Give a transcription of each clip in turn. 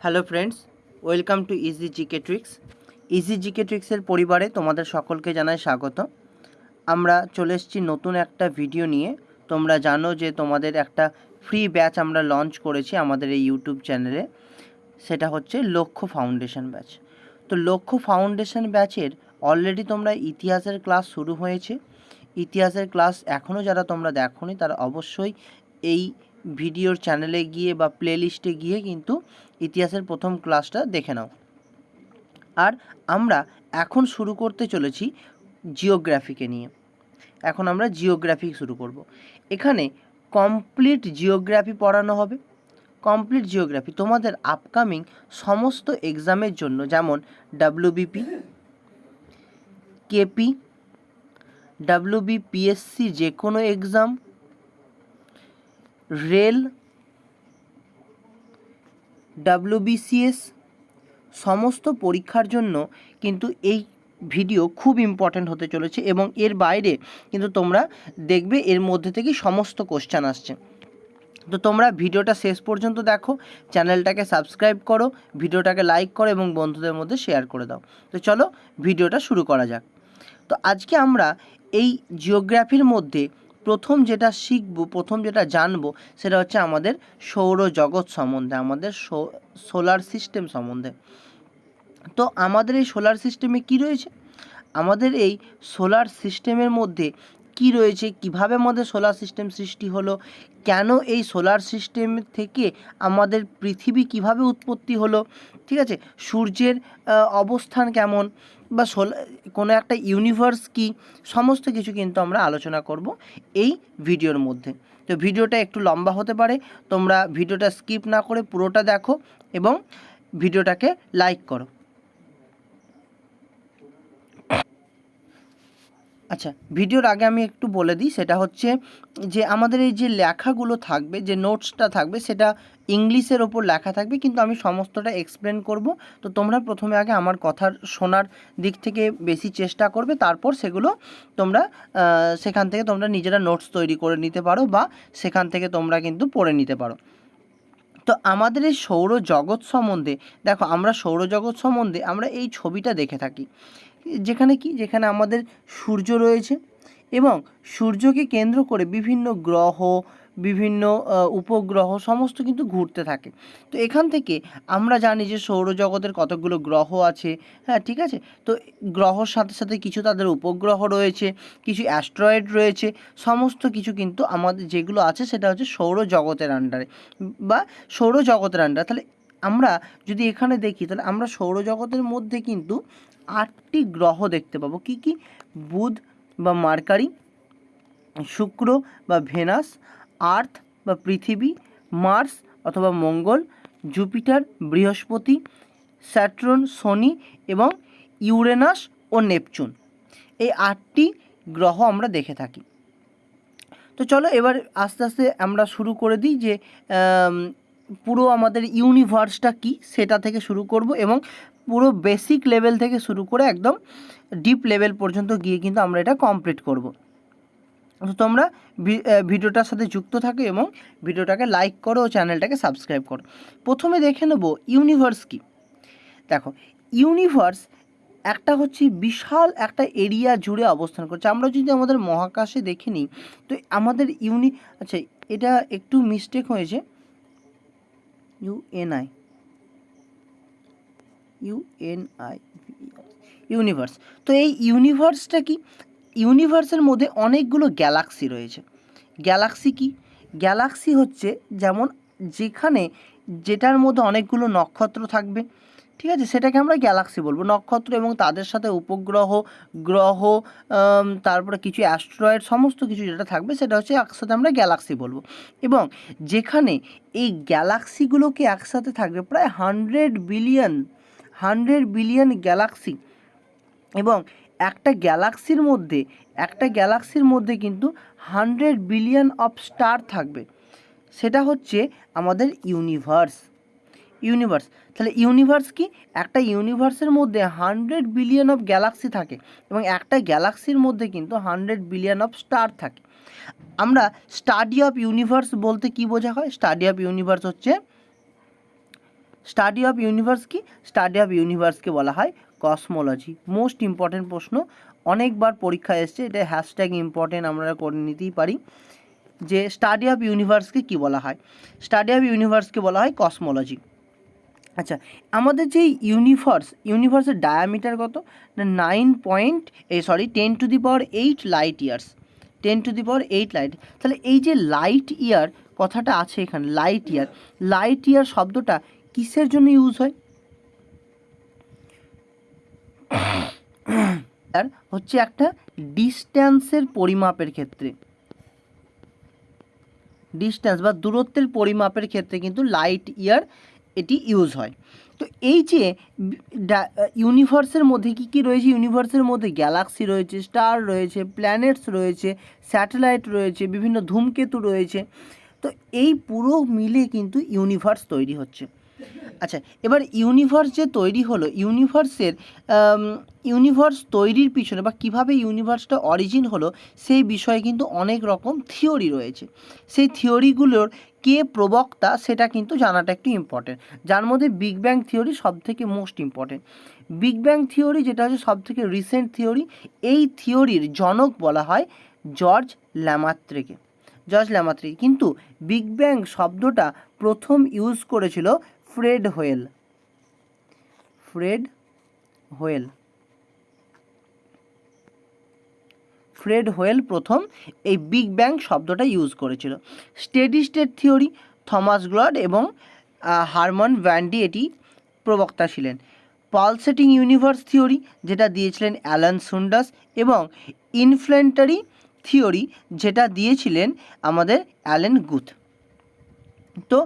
Hello friends, welcome to easy GK tricks. Easy GK ট্রিক্সের পরিবারে তোমাদের সকলকে জানাই স্বাগত। আমরা চলে এসেছি নতুন একটা ভিডিও নিয়ে। তোমরা জানো যে তোমাদের একটা ফ্রি ব্যাচ আমরা লঞ্চ করেছি আমাদের এই ইউটিউব চ্যানেলে, সেটা হচ্ছে লক্ষ্য ফাউন্ডেশন ব্যাচ। তো লক্ষ্য ফাউন্ডেশন ব্যাচের অলরেডি তোমরা ইতিহাসের ক্লাস শুরু হয়েছে। ইতিহাসের ক্লাস এখনও যারা তোমরা দেখোনি তারা অবশ্যই এই ভিডিওর চ্যানেলে গিয়ে বা প্লেলিস্টে গিয়ে কিন্তু ইতিহাসের প্রথম ক্লাসটা দেখে নাও। আর আমরা এখন শুরু করতে চলেছি জিওগ্রাফিকে নিয়ে। এখন আমরা জিওগ্রাফি শুরু করব। এখানে কমপ্লিট জিওগ্রাফি পড়ানো হবে। কমপ্লিট জিওগ্রাফি তোমাদের আপকামিং সমস্ত এক্সামের জন্য, যেমন ডাব্লিউবিপি, কেপি, ডাব্লিউবিপিএসসি যে কোনো এক্সাম, রেল, ডাব্লিউবিসিএস সমস্ত পরীক্ষার জন্য কিন্তু এই ভিডিও খুব ইম্পর্ট্যান্ট হতে চলেছে। এবং এর বাইরে কিন্তু তোমরা দেখবে এর মধ্যে থেকেই সমস্ত কোশ্চেন আসছে। তো তোমরা ভিডিওটা শেষ পর্যন্ত দেখো, চ্যানেলটাকে সাবস্ক্রাইব করো, ভিডিওটাকে লাইক করো এবং বন্ধুদের মধ্যে শেয়ার করে দাও। তো চলো ভিডিওটা শুরু করা যাক। তো আজকে আমরা এই জিওগ্রাফির মধ্যে প্রথম যেটা শিখব, প্রথম যেটা জানবো, সেটা হচ্ছে আমাদের সৌরজগৎ সম্বন্ধে, আমাদের সোলার সিস্টেম সম্বন্ধে। তো আমাদের এই সোলার সিস্টেমে কি রয়েছে, আমাদের এই সোলার সিস্টেমের মধ্যে কি রয়েছে, কিভাবে আমাদের সোলার সিস্টেম সৃষ্টি হলো, কেন এই সোলার সিস্টেম থেকে আমাদের পৃথিবী কিভাবে উৎপত্তি হলো, ঠিক আছে, সূর্যের অবস্থান কেমন, বা কোনো একটা ইউনিভার্স কি, সমস্ত কিছু কিন্তু আমরা আলোচনা করব এই ভিডিওর মধ্যে। তো ভিডিওটা একটু লম্বা হতে পারে, তোমরা ভিডিওটা স্কিপ না করে পুরোটা দেখো এবং ভিডিওটাকে লাইক করো। আচ্ছা, ভিডিওর আগে আমি একটু বলে দিই, সেটা হচ্ছে যে আমাদের এই যে লেখাগুলো থাকবে, যে নোটসটা থাকবে, সেটা ইংলিশের ওপর লেখা থাকবে, কিন্তু আমি সমস্তটা এক্সপ্লেন করব। তো তোমরা প্রথমে আগে আমার কথার শোনার দিক থেকে বেশি চেষ্টা করবে, তারপর সেগুলো তোমরা সেখান থেকে তোমরা নিজেরা নোটস তৈরি করে নিতে পারো, বা সেখান থেকে তোমরা কিন্তু পড়ে নিতে পারো। তো আমাদের এই সৌরজগৎ সম্বন্ধে দেখো, আমরা সৌরজগৎ সম্বন্ধে আমরা এই ছবিটা দেখে থাকি, যেখানে আমাদের সূর্য রয়েছে এবং সূর্যকে কেন্দ্র করে বিভিন্ন গ্রহ, বিভিন্ন উপগ্রহ সমস্ত কিন্তু ঘুরতে থাকে। তো এখান থেকে আমরা জানি যে সৌরজগতের কতগুলো গ্রহ আছে, হ্যাঁ ঠিক আছে। তো গ্রহর সাথে সাথে কিছু তাদের উপগ্রহ রয়েছে, কিছু অ্যাস্ট্রয়েড রয়েছে, সমস্ত কিছু কিন্তু আমাদের যেগুলো আছে সেটা হচ্ছে সৌরজগতের আন্ডারে বা সৌরজগতের আন্ডারে। তাহলে আমরা যদি এখানে দেখি, তাহলে আমরা সৌরজগতের মধ্যে কিন্তু 8টি গ্রহ দেখতে পাবো। কি কি? বুধ বা মার্কারি, শুক্র বা ভেনাস, আর্থ বা পৃথিবী, মার্স অথবা মঙ্গল, জুপিটার, বৃহস্পতি, স্যাটার্ন, শনি এবং ইউরেনাস ও নেপচুন। এই 8টি গ্রহ আমরা দেখে থাকি। তো চলো এবার আস্তে আস্তে আমরা শুরু করে দিই যে পুরো আমাদের ইউনিভার্সটা কি সেটা থেকে শুরু করব, এবং পুরো বেসিক লেভেল থেকে শুরু করে একদম ডিপ লেভেল পর্যন্ত গিয়ে কিন্তু আমরা এটা কমপ্লিট করব। তো তোমরা ভিডিওটার সাথে যুক্ত থাকো এবং ভিডিওটাকে লাইক করো ও চ্যানেলটাকে সাবস্ক্রাইব করো। প্রথমে দেখে নেব ইউনিভার্স কি। দেখো, ইউনিভার্স একটা হচ্ছে বিশাল একটা এরিয়া জুড়ে অবস্থান করছে। আমরা যদি আমাদের মহাকাশে দেখে নিই, তো আমাদের আচ্ছা, এটা একটু মিস্টেক হয়েছে, ইউএনআই ইউনিভার্স। তো এই ইউনিভার্সটা কি? ইউনিভার্সের মধ্যে অনেকগুলো গ্যালাক্সি রয়েছে। গ্যালাক্সি কি? গ্যালাক্সি হচ্ছে যেমন যেটার মধ্যে অনেকগুলো নক্ষত্র থাকবে, ঠিক আছে, সেটাকে আমরা গ্যালাক্সি বলবো। নক্ষত্র এবং তাদের সাথে উপগ্রহ, গ্রহ, তারপরে কিছু অ্যাস্ট্রয়েড, সমস্ত কিছু যেটা থাকবে সেটা হচ্ছে একসাথে আমরা গ্যালাক্সি বলবো। এবং যেখানে এই গ্যালাক্সিগুলোকে একসাথে থাকবে প্রায় 100 বিলিয়ন গ্যালাক্সি, এবং একটা গ্যালাক্সির মধ্যে কিন্তু 100 বিলিয়ন অফ স্টার থাকবে। সেটা হচ্ছে আমাদের ইউনিভার্স। তাহলে ইউনিভার্স কি? একটা ইউনিভার্সের মধ্যে 100 বিলিয়ন অফ গ্যালাক্সি থাকে, এবং একটা গ্যালাক্সির মধ্যে কিন্তু 100 বিলিয়ন অফ স্টার থাকে। আমরা স্টাডি অফ ইউনিভার্স বলতে কি বোঝা হয়? স্টাডি অফ ইউনিভার্স হচ্ছে স্টাডি অফ ইউনিভার্স কি? স্টাডি অফ ইউনিভার্সকে বলা হয় কসমোলজি। মোস্ট ইম্পর্টেন্ট প্রশ্ন, অনেকবার পরীক্ষায় এসছে, এটা হ্যাশট্যাগ ইম্পর্টেন্ট আমরা করে নিতেই পারি, যে স্টাডি অফ ইউনিভার্সকে কি বলা হয়? স্টাডি অফ ইউনিভার্সকে বলা হয় কসমোলজি। আচ্ছা, আমাদের যে ইউনিভার্সের ডায়ামিটার কত? না 10⁸ লাইট ইয়ার্স, 10⁸ লাইট। তাহলে এই যে লাইট ইয়ার কথাটা আছে এখানে, লাইট ইয়ার শব্দটা কিসের জন্য ইউজ হয়? আর হচ্ছে একটা ডিস্ট্যান্সের পরিমাপের ক্ষেত্রে, ডিস্ট্যান্স বা দূরত্বের পরিমাপের ক্ষেত্রে কিন্তু লাইট ইয়ার এটি ইউজ হয়। তো এই যে ইউনিভার্সের মধ্যে কী কী রয়েছে? ইউনিভার্সের মধ্যে গ্যালাক্সি রয়েছে, স্টার রয়েছে, প্ল্যানেটস রয়েছে, স্যাটেলাইট রয়েছে, বিভিন্ন ধূমকেতু রয়েছে। তো এই পুরো মিলে কিন্তু ইউনিভার্স তৈরি হচ্ছে। আচ্ছা, এবার ইউনিভার্স যে তৈরি হলো, ইউনিভার্স তৈরির পিছনে বা কীভাবে ইউনিভার্সটা অরিজিন হলো সেই বিষয়ে কিন্তু অনেক রকম থিওরি রয়েছে। সেই থিওরিগুলোর কে প্রবক্তা সেটা কিন্তু জানাটা একটু ইম্পর্টেন্ট, যার মধ্যে বিগ ব্যাং থিওরি সবথেকে most important. Big bang theory যেটা হচ্ছে সবথেকে রিসেন্ট থিওরি, এই থিওরির জনক বলা হয় জর্জ ল্যামাত্রেকে। কিন্তু বিগ ব্যাং শব্দটা প্রথম ইউজ করেছিল ফ্রেড হোয়েল প্রথম এই বিগ ব্যাং শব্দটা ইউজ করেছিল। স্টেডি স্টেট থিওরি থমাস গ্লড এবং হারমান ভ্যান্ডি এটি প্রবক্তা ছিলেন। পালসেটিং ইউনিভার্স থিওরি যেটা দিয়েছিলেন অ্যালান সুন্ডাস, এবং ইনফ্লেন্টারি থিওরি যেটা দিয়েছিলেন আমাদের অ্যালেন গুথ। তো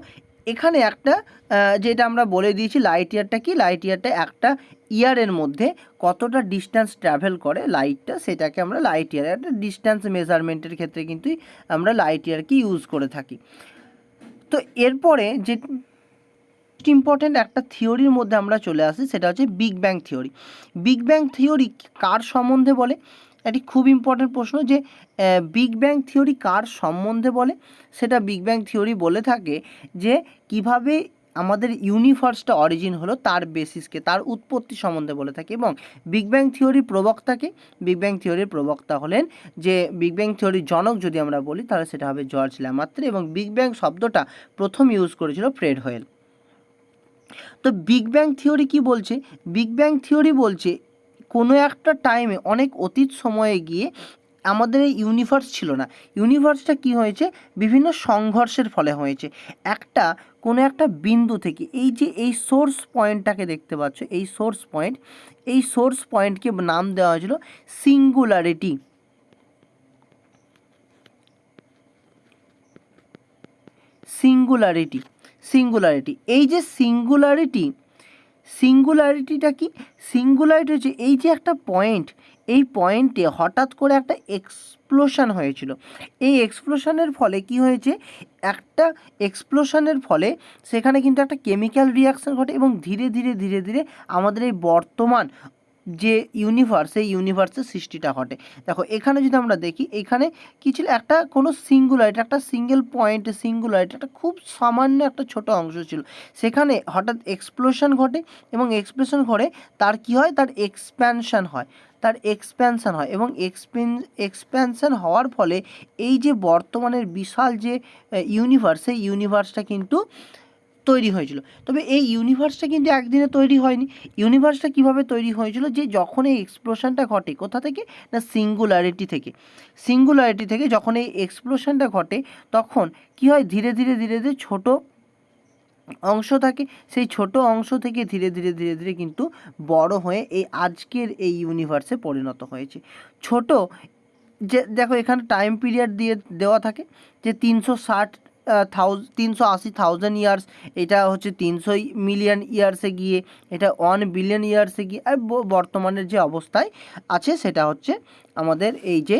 এখানে একটা যেটা আমরা বলে দিয়েছি, লাইট ইয়ারটা কি? লাইট ইয়ারটা একটা ইয়ারের মধ্যে কতটা ডিস্ট্যান্স ট্রাভেল করে লাইটটা, সেটাকে আমরা লাইট ইয়ার, একটা ডিস্ট্যান্স মেজারমেন্টের ক্ষেত্রে কিন্তু আমরা লাইট ইয়ারকে ইউজ করে থাকি। তো এরপরে যে ইম্পর্টেন্ট একটা থিওরির মধ্যে আমরা চলে আসি, সেটা হচ্ছে big bang theory. Big bang theory কার সম্বন্ধে বলে? এটি খুব ইম্পর্টেন্ট প্রশ্ন, যে বিগ ব্যাং থিওরি কার সম্বন্ধে বলে? সেটা বিগ ব্যাং থিওরি বলে থাকে যে কিভাবে আমাদের ইউনিভার্সটা অরিজিন হলো তার বেসিসকে, তার উৎপত্তি সম্বন্ধে বলে থাকে। এবং বিগ ব্যাং থিওরির প্রবক্তাকে, বিগ ব্যাং থিওরির প্রবক্তা হলেন, যে বিগ ব্যাং থিওরির জনক যদি আমরা বলি তাহলে সেটা হবে জর্জ ল্যামাত্রে, এবং বিগ ব্যাং শব্দটা প্রথম ইউজ করেছিল ফ্রেড হোয়েল। তো বিগ ব্যাং থিওরি কি বলছে? বিগ ব্যাং থিওরি বলছে কোনো একটা টাইমে, অনেক অতীত সময়ে গিয়ে আমাদের এই ইউনিভার্স ছিল না। ইউনিভার্সটা কি হয়েছে? বিভিন্ন সংঘর্ষের ফলে হয়েছে। কোনো একটা বিন্দু থেকে, এই যে এই সোর্স পয়েন্টটাকে দেখতে পাচ্ছ, এই সোর্স পয়েন্টকে নাম দেওয়া হয়েছিল সিঙ্গুলারিটি। এই যে সিঙ্গুলারিটিটা কি? সিঙ্গুলারিটি হচ্ছে এই যে একটা পয়েন্ট, এই পয়েন্টে হঠাৎ করে একটা এক্সপ্লোশন হয়েছিল। এই এক্সপ্লোশনের ফলে কি হয়েছে? একটা এক্সপ্লোশনের ফলে সেখানে কিন্তু একটা কেমিক্যাল রিয়াকশন ঘটে, এবং ধীরে ধীরে আমাদের এই বর্তমান যে ইউনিভার্স, এই ইউনিভার্সের সৃষ্টিটা ঘটে। দেখো এখানে যদি আমরা দেখি, এখানে কী ছিল? একটা কোনো সিঙ্গুলারিটি, একটা সিঙ্গেল পয়েন্ট সিঙ্গুলারিটি, একটা খুব সামান্য একটা ছোট অংশ ছিল, সেখানে হঠাৎ এক্সপ্লোশন ঘটে, এবং এক্সপ্লোশন ঘটে তার কি হয়? তার এক্সপ্যানশন হয়, এবং এক্সপ্যানশন হওয়ার ফলে এই যে বর্তমানের বিশাল যে ইউনিভার্স, এই ইউনিভার্সটা কিন্তু তৈরি হয়েছিল। তবে এই ইউনিভার্সটা কিন্তু একদিনে তৈরি হয়নি। ইউনিভার্সটা কিভাবে তৈরি হয়েছিল? যে যখন এই এক্সপ্লোশনটা ঘটে, কোথা থেকে? না সিঙ্গুলারিটি থেকে যখন এই এক্সপ্লোশনটা ঘটে, তখন কি হয়? ধীরে ধীরে ছোট অংশ থাকে, সেই ছোট অংশ থেকে ধীরে ধীরে কিন্তু বড় হয়ে এই আজকের এই ইউনিভার্সে পরিণত হয়েছে। ছোট যে দেখো এখানে টাইম পিরিয়ড দেওয়া থাকে, যে 380,000 ইয়ার্স, এটা হচ্ছে 300 মিলিয়ন ইয়ার্সে গিয়ে, এটা 1 বিলিয়ন ইয়ার্সে গিয়ে, আর বর্তমানের যে অবস্থায় আছে সেটা হচ্ছে আমাদের এই যে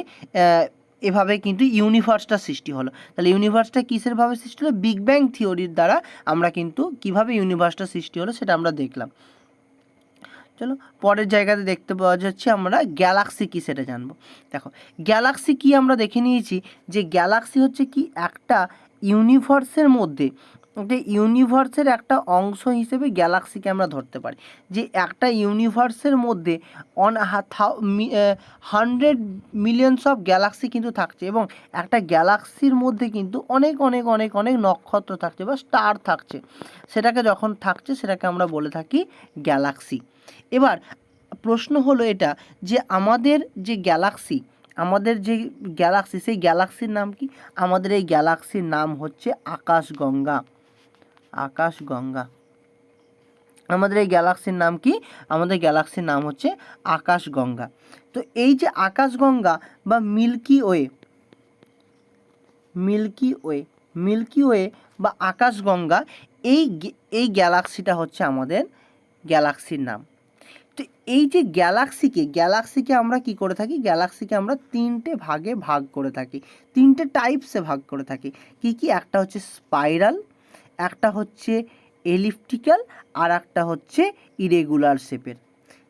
এভাবে কিন্তু ইউনিভার্সটা সৃষ্টি হলো। তাহলে ইউনিভার্সটা কিসের ভাবে সৃষ্টি হলো? বিগ ব্যাং থিওরির দ্বারা আমরা কিন্তু কিভাবে ইউনিভার্সটা সৃষ্টি হলো সেটা আমরা দেখলাম। চলো পরের জায়গাতে দেখতে পাওয়া যাচ্ছে আমরা গ্যালাক্সি কী সেটা জানবো। দেখো গ্যালাক্সি কি আমরা দেখে নিয়েছি, যে গ্যালাক্সি হচ্ছে কি? একটা ইউনিভার্সের মধ্যে যে ইউনিভার্সের একটা অংশ হিসেবে গ্যালাক্সিকে আমরা ধরতে পারি, যে একটা ইউনিভার্সের মধ্যে 100 মিলিয়নস অফ গ্যালাক্সি কিন্তু থাকছে, এবং একটা গ্যালাক্সির মধ্যে কিন্তু অনেক অনেক অনেক অনেক নক্ষত্র থাকছে বা স্টার থাকছে, সেটাকে যখন থাকছে সেটাকে আমরা বলে থাকি গ্যালাক্সি। এবার প্রশ্ন হলো এটা, যে আমাদের যে গ্যালাক্সি, সেই গ্যালাক্সির নাম কি? আমাদের এই গ্যালাক্সির নাম হচ্ছে আকাশগঙ্গা। আকাশগঙ্গা। আমাদের এই গ্যালাক্সির নাম কি? আমাদের গ্যালাক্সির নাম হচ্ছে আকাশগঙ্গা। তো এই যে আকাশগঙ্গা বা মিল্কি ওয়ে বা আকাশগঙ্গা, এই গ্যালাক্সিটা হচ্ছে আমাদের গ্যালাক্সির নাম। তো এই যে গ্যালাক্সিকে আমরা কি করে থাকি? গ্যালাক্সিকে আমরা তিনটে ভাগে ভাগ করে থাকি, তিনটে টাইপসে ভাগ করে থাকি। কি কি? একটা হচ্ছে স্পাইরাল, একটা হচ্ছে এলিপ্টিক্যাল, আর একটা হচ্ছে ইরেগুলার শেপের।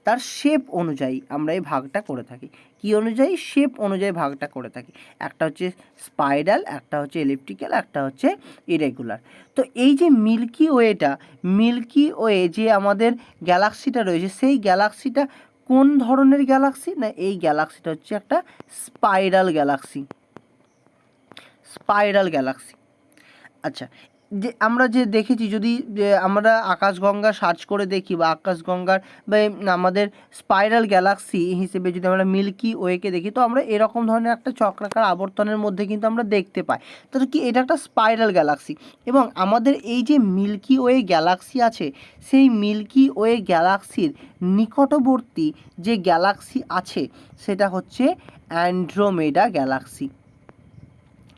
তার শেপ অনুযায়ী আমরা এই ভাগটা করে থাকি। কি অনুযায়ী? শেপ অনুযায়ী ভাগটা করে থাকি। একটা হচ্ছে স্পাইরাল, একটা হচ্ছে এলিপ্টিক্যাল, একটা হচ্ছে ইরেগুলার। তো এই যে মিল্কি ওয়ে যে আমাদের গ্যালাক্সিটা রয়েছে, সেই গ্যালাক্সিটা কোন ধরনের গ্যালাক্সি? না, এই গ্যালাক্সিটা হচ্ছে একটা স্পাইরাল গ্যালাক্সি। আচ্ছা, যে আমরা যে দেখেছি, যদি আমরা আকাশগঙ্গা সার্চ করে দেখি বা আকাশগঙ্গার বা আমাদের স্পাইরাল গ্যালাক্সি হিসেবে যদি আমরা মিল্কি ওয়েকে দেখি, তো আমরা এরকম ধরনের একটা চক্রাকার আবর্তনের মধ্যে কিন্তু আমরা দেখতে পাই। তো কি এটা একটা স্পাইরাল গ্যালাক্সি? এবং আমাদের এই যে মিল্কি ওয়ে গ্যালাক্সি আছে, সেই মিল্কি ওয়ে গ্যালাক্সির নিকটবর্তী যে গ্যালাক্সি আছে সেটা হচ্ছে অ্যান্ড্রোমেডা গ্যালাক্সি।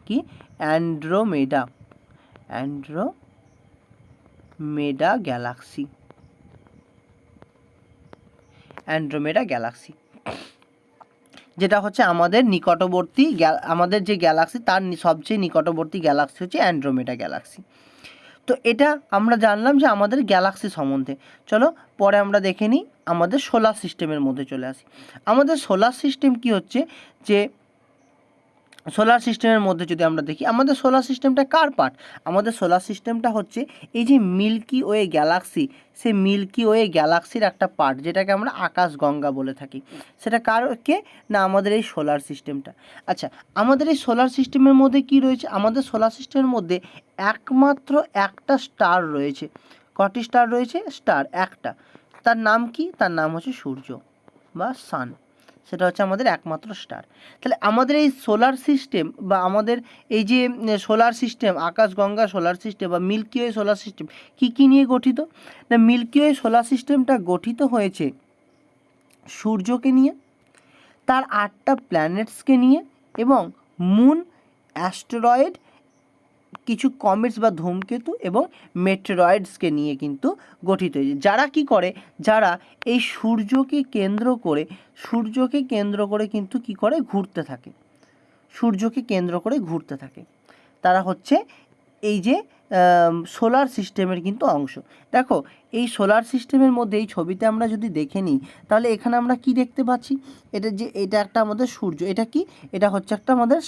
কি? অ্যান্ড্রোমেডা গ্যালাক্সি, যেটা হচ্ছে আমাদের নিকটবর্তী আমাদের যে গ্যালাক্সি তার সবচেয়ে নিকটবর্তী গ্যালাক্সি হচ্ছে অ্যান্ড্রোমেডা গ্যালাক্সি। তো এটা আমরা জানলাম যে আমাদের গ্যালাক্সি সম্বন্ধে। চলো পরে আমরা দেখে নিই আমাদের সোলার সিস্টেমের মধ্যে চলে আসি। আমাদের সোলার সিস্টেম কি হচ্ছে, যে সোলার সিস্টেমের মধ্যে যদি আমরা দেখি, আমাদের সোলার সিস্টেমটা কার পার্ট? আমাদের সোলার সিস্টেমটা হচ্ছে এই যে মিল্কি ওয়ে গ্যালাক্সি, সেই মিল্কি ওয়ে গ্যালাক্সির একটা পার্ট, যেটাকে আমরা আকাশগঙ্গা বলে থাকি। সেটা কারকে? না, আমাদের এই সোলার সিস্টেমটা। আচ্ছা, আমাদের এই সোলার সিস্টেমের মধ্যে কি রয়েছে? আমাদের সোলার সিস্টেমের মধ্যে একমাত্র একটা স্টার রয়েছে। কটি স্টার রয়েছে? স্টার একটা। তার নাম কি? তার নাম হচ্ছে সূর্য বা সান। সেটা হচ্ছে আমাদের একমাত্র স্টার। তাহলে আমাদের এই সোলার সিস্টেম বা আমাদের এই যে সোলার সিস্টেম, আকাশগঙ্গা সোলার সিস্টেম বা মিল্কি ওয়ে সোলার সিস্টেম কী নিয়ে গঠিত? না, মিল্কি ওয়ে সোলার সিস্টেমটা গঠিত হয়েছে সূর্যকে নিয়ে, তার 8টা প্ল্যানেটসকে নিয়ে, এবং মুন, অ্যাস্টেরয়েড, কিছু কমেটস বা ধূমকেতু এবং মেটেরয়েডসকে নিয়ে কিন্তু গঠিত হয়েছে। যারা কি করে? যারা এই সূর্যকে কেন্দ্র করে কিন্তু কি করে? ঘুরতে থাকে। সূর্যকে কেন্দ্র করে ঘুরতে থাকে। তারা হচ্ছে এই যে সোলার সিস্টেমের কিন্তু অংশ। দেখো, এই সোলার সিস্টেমের মধ্যে এই ছবিতে আমরা যদি দেখে নিই, তাহলে এখানে আমরা কি দেখতে পাচ্ছি? এটা একটা আমাদের সূর্য। এটা কি? এটা হচ্ছে একটা আমাদের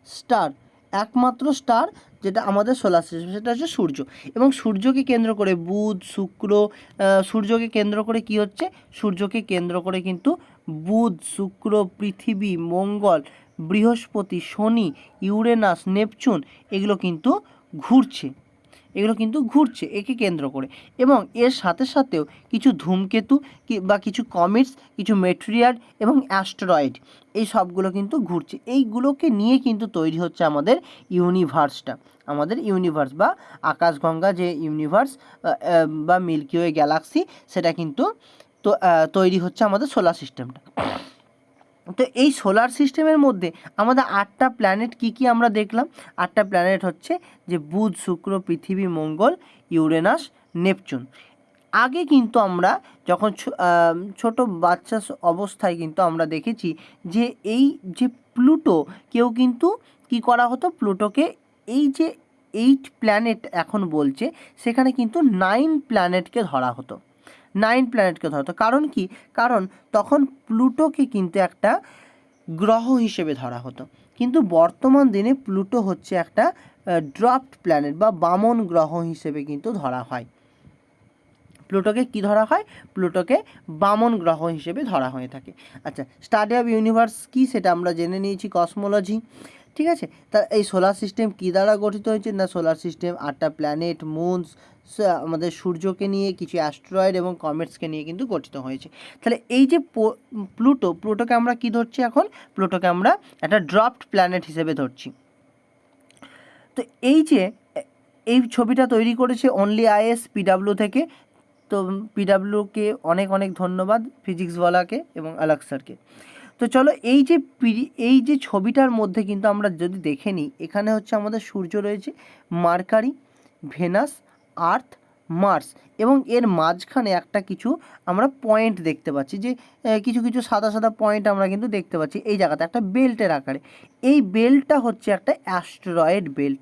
স্টার, একমাত্র স্টার যেটা আমাদের সোলার সিস্টেম, সেটা হচ্ছে সূর্য। এবং সূর্যকে কেন্দ্র করে বুধ, শুক্র, সূর্যকে কেন্দ্র করে কি হচ্ছে? সূর্যকে কেন্দ্র করে কিন্তু বুধ, শুক্র, পৃথিবী, মঙ্গল, বৃহস্পতি, শনি, ইউরেনাস, নেপচুন এগুলো কিন্তু ঘুরছে একে কেন্দ্র করে। এবং এর সাথে সাথেও কিছু ধূমকেতু বা কিছু কমেটস, কিছু মেটেরিয়াল এবং অ্যাস্টেরয়েড, এই সবগুলো কিন্তু ঘুরছে। এইগুলোকে নিয়ে কিন্তু তৈরি হচ্ছে আমাদের ইউনিভার্স বা আকাশগঙ্গা যে ইউনিভার্স বা মিল্কি ওয়ে গ্যালাক্সি, সেটা কিন্তু তৈরি হচ্ছে আমাদের সোলার সিস্টেমটা। তো এই সোলার সিস্টেমের মধ্যে আমাদের 8টা প্ল্যানেট কি আমরা দেখলাম? 8টা প্ল্যানেট হচ্ছে যে বুধ, শুক্র, পৃথিবী, মঙ্গল, ইউরেনাস, নেপচুন। আগে কিন্তু আমরা যখন ছোট বাচ্চা অবস্থায় কিন্তু আমরা দেখেছি যে এই যে প্লুটো, কেউ কিন্তু কি করা হতো? প্লুটোকে এই যে 8 প্ল্যানেট এখন বলছে, সেখানে কিন্তু 9 প্ল্যানেটকে ধরা হতো। কারণ কি? কারণ তখন প্লুটোকে কিন্তু একটা গ্রহ হিসেবে ধরা হতো। কিন্তু বর্তমান দিনে প্লুটো হচ্ছে একটা ড্রপড প্ল্যানেট বা বামন গ্রহ হিসেবে কিন্তু ধরা হয়। প্লুটোকে কি ধরা হয়? প্লুটোকে বামন গ্রহ হিসেবে ধরা হয়ে থাকে। আচ্ছা, স্টাডি অফ ইউনিভার্স কি সেটা আমরা জেনে নিয়েছি, কসমোলজি। ঠিক আছে, তা এই সোলার সিস্টেম কী দ্বারা গঠিত হয়েছে? না, সোলার সিস্টেম 8টা প্ল্যানেট, মুনস, আমাদের সূর্যকে নিয়ে, কিছু অ্যাস্ট্রয়েড এবং কমেটসকে নিয়ে কিন্তু গঠিত হয়েছে। তাহলে এই যে প্লুটোকে আমরা কি ধরছি এখন? প্লুটোকে আমরা একটা ড্রপড প্ল্যানেট হিসেবে ধরছি। তো এই ছবিটা তৈরি করেছে অনলি আইএস পিডাব্লিউ থেকে। তো পিডাব্লিউকে অনেক অনেক ধন্যবাদ, ফিজিক্সওয়ালাকে এবং আলাক স্যারকে। তো চলো, এই যে ছবিটার মধ্যে কিন্তু আমরা যদি দেখে নিই, এখানে হচ্ছে আমাদের সূর্য রয়েছে, মার্কারি, ভেনাস, আর্থ, মার্স, এবং এর মাঝখানে একটা কিছু আমরা পয়েন্ট দেখতে পাচ্ছি, যে কিছু কিছু সাদা সাদা পয়েন্ট আমরা কিন্তু দেখতে পাচ্ছি এই জায়গাতে একটা বেল্টের আকারে। এই বেল্টটা হচ্ছে একটা অ্যাস্টেরয়েড বেল্ট।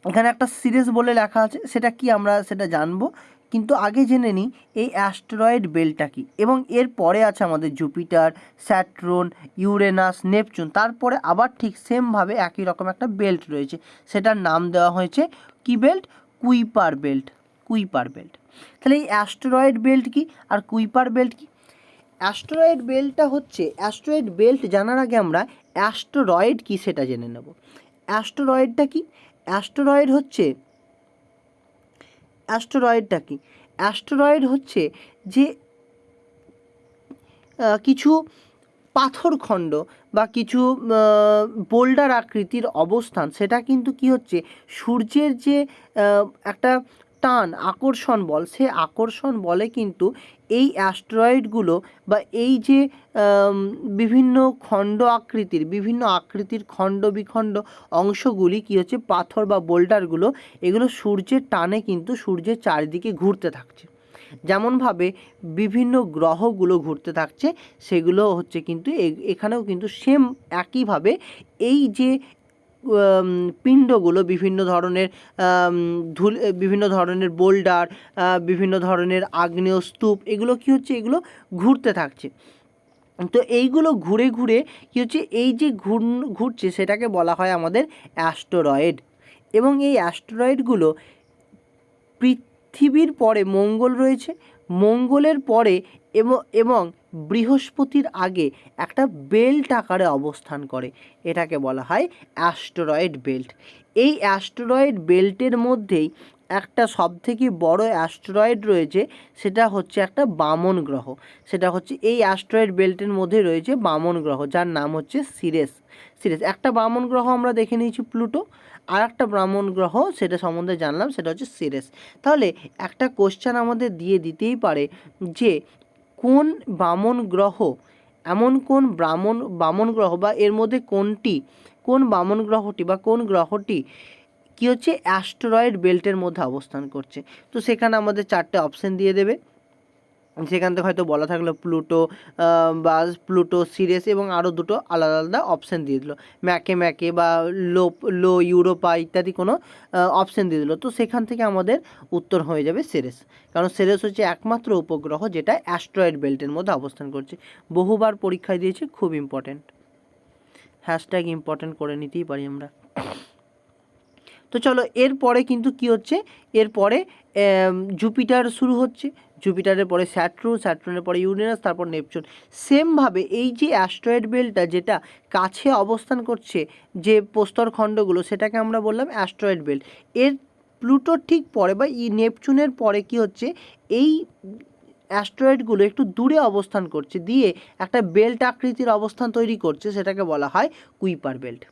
এখানে একটা সিরিজ বলে লেখা আছে, সেটা কি আমরা সেটা জানবো, কিন্তু আগে জেনে নিই এই অ্যাস্টেরয়েড বেল্টটা কি। এবং এর পরে আছে আমাদের জুপিটার, স্যাটার্ন, ইউরেনাস, নেপচুন। তারপরে আবার ঠিক সেমভাবে একই রকম একটা বেল্ট রয়েছে, সেটার নাম দেওয়া হয়েছে কি বেল্ট? Kuiper belt. তাহলে এই অ্যাস্টেরয়েড বেল্ট কি আর কুইপার বেল্ট কি? অ্যাস্টেরয়েড বেল্ট জানার আগে আমরা অ্যাস্টেরয়েড কি সেটা জেনে নেব। অ্যাস্টেরয়েডটা কি? অ্যাস্টেরয়েড হচ্ছে যে কিছু পাথরখণ্ড বা কিছু বোল্ডার আকৃতির অবস্থান, সেটা কিন্তু কি হচ্ছে, সূর্যের যে একটা টান, আকর্ষণ বল, সে আকর্ষণ বলে কিন্তু এই অ্যাস্টেরয়েডগুলো বা এই যে বিভিন্ন আকৃতির খণ্ড বিখণ্ড অংশগুলি কি হচ্ছে, পাথর বা বোল্ডারগুলো, এগুলো সূর্যের টানে কিন্তু সূর্যের চারিদিকে ঘুরতে থাকছে। যেমনভাবে বিভিন্ন গ্রহগুলো ঘুরতে থাকছে, সেগুলো হচ্ছে কিন্তু এখানেও কিন্তু সেম একইভাবে এই যে পিণ্ডগুলো, বিভিন্ন ধরনের বোল্ডার, বিভিন্ন ধরনের আগ্নেয় স্তূপ, এগুলো কি হচ্ছে, এগুলো ঘুরতে থাকছে। তো এইগুলো ঘুরে ঘুরে কি হচ্ছে, এই যে ঘুরছে সেটাকে বলা হয় আমাদের অ্যাস্টেরয়েড। এবং এই অ্যাস্টেরয়েডগুলো পৃথিবীর পরে মঙ্গল রয়েছে, মঙ্গলের পরে এবং বৃহস্পতির আগে একটা বেল্ট আকারে অবস্থান করে, এটাকে বলা হয় অ্যাস্টেরয়েড বেল্ট। এই অ্যাস্টেরয়েড বেল্টের মধ্যেই একটা সবথেকে বড় অ্যাস্টেরয়েড রয়েছে, সেটা হচ্ছে একটা বামন গ্রহ। সেটা হচ্ছে এই অ্যাস্টেরয়েড বেল্টের মধ্যে রয়েছে বামন গ্রহ, যার নাম হচ্ছে সিরেস। একটা বামন গ্রহ আমরা দেখে নিয়েছি প্লুটো, আর একটা বামন গ্রহ সেটা সম্বন্ধে জানলাম, সেটা হচ্ছে সিরেস। তাহলে একটা কোশ্চেন আমাদের দিয়ে দিতেই পারে যে কোন বামন গ্রহ, এমন কোন বামন গ্রহ বা এর মধ্যে কোন বামন গ্রহটি বা কোন গ্রহটি কি হচ্ছে, অ্যাস্টেরয়েড বেল্টের মধ্যে অবস্থান করছে। তো সেখানে আমাদের 4টে অপশন দিয়ে দেবে। সেখান থেকে হয়তো বলা থাকলো প্লুটো, সিরিয়াস, এবং আরও দুটো আলাদা আলাদা অপশান দিয়ে দিল, ম্যাকে বা লো ইউরোপা ইত্যাদি কোনো অপশান দিয়ে দিল। তো সেখান থেকে আমাদের উত্তর হয়ে যাবে সেরেস, কারণ সেরেস হচ্ছে একমাত্র উপগ্রহ যেটা অ্যাস্টেরয়েড বেল্টের মধ্যে অবস্থান করছে। বহুবার পরীক্ষায় দিয়েছে, খুব ইম্পর্ট্যান্ট, হ্যাশট্যাগ ইম্পর্ট্যান্ট করে নিতেই পারি আমরা। তো চলো, এরপরে কিন্তু কি হচ্ছে, এরপরে জুপিটার শুরু হচ্ছে, জুপিটারের পরে স্যাটার্নের পরে ইউরেনাস, তারপর নেপচুন। সেমভাবে এই যে অ্যাস্টেরয়েড বেল্টটা যেটা কাছে অবস্থান করছে, যে প্রস্তরখণ্ডগুলো, সেটাকে আমরা বললাম অ্যাস্টেরয়েড বেল্ট। এর প্লুটোর ঠিক পরে বা নেপচুনের পরে কি হচ্ছে, এই অ্যাস্টেরয়েডগুলো একটু দূরে অবস্থান করছে, দিয়ে একটা বেল্ট আকৃতির অবস্থান তৈরি করছে, সেটাকে বলা হয় কুইপার বেল্ট।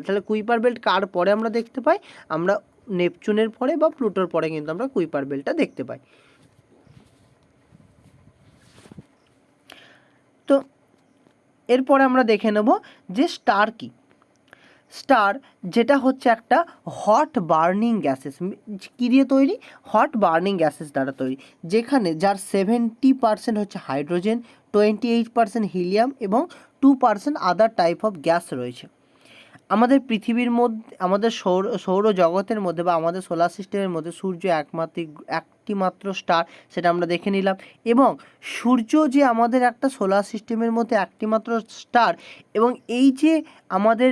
তাহলে কুইপার বেল্ট কার পরে আমরা দেখতে পাই? আমরা নেপচুনের পরে বা প্লুটোর পরে কিন্তু আমরা কুইপার বেল্টটা দেখতে পাই। তো এরপরে আমরা দেখে নেব যে স্টার কি। স্টার যেটা হচ্ছে একটা হট বার্নিং গ্যাসেস, কী দিয়ে তৈরি? হট বার্নিং গ্যাসেস দ্বারা তৈরি, যেখানে যার 70% হচ্ছে হাইড্রোজেন, 28% হিলিয়াম এবং 2% আদার টাইপ অফ গ্যাস রয়েছে। আমাদের পৃথিবীর মধ্যে, আমাদের সৌরজগতের মধ্যে বা আমাদের সোলার সিস্টেমের মধ্যে সূর্য একটি মাত্র স্টার, সেটা আমরা দেখে নিলাম। এবং সূর্য যে আমাদের একটা সোলার সিস্টেমের মধ্যে একটি মাত্র স্টার, এবং এই যে আমাদের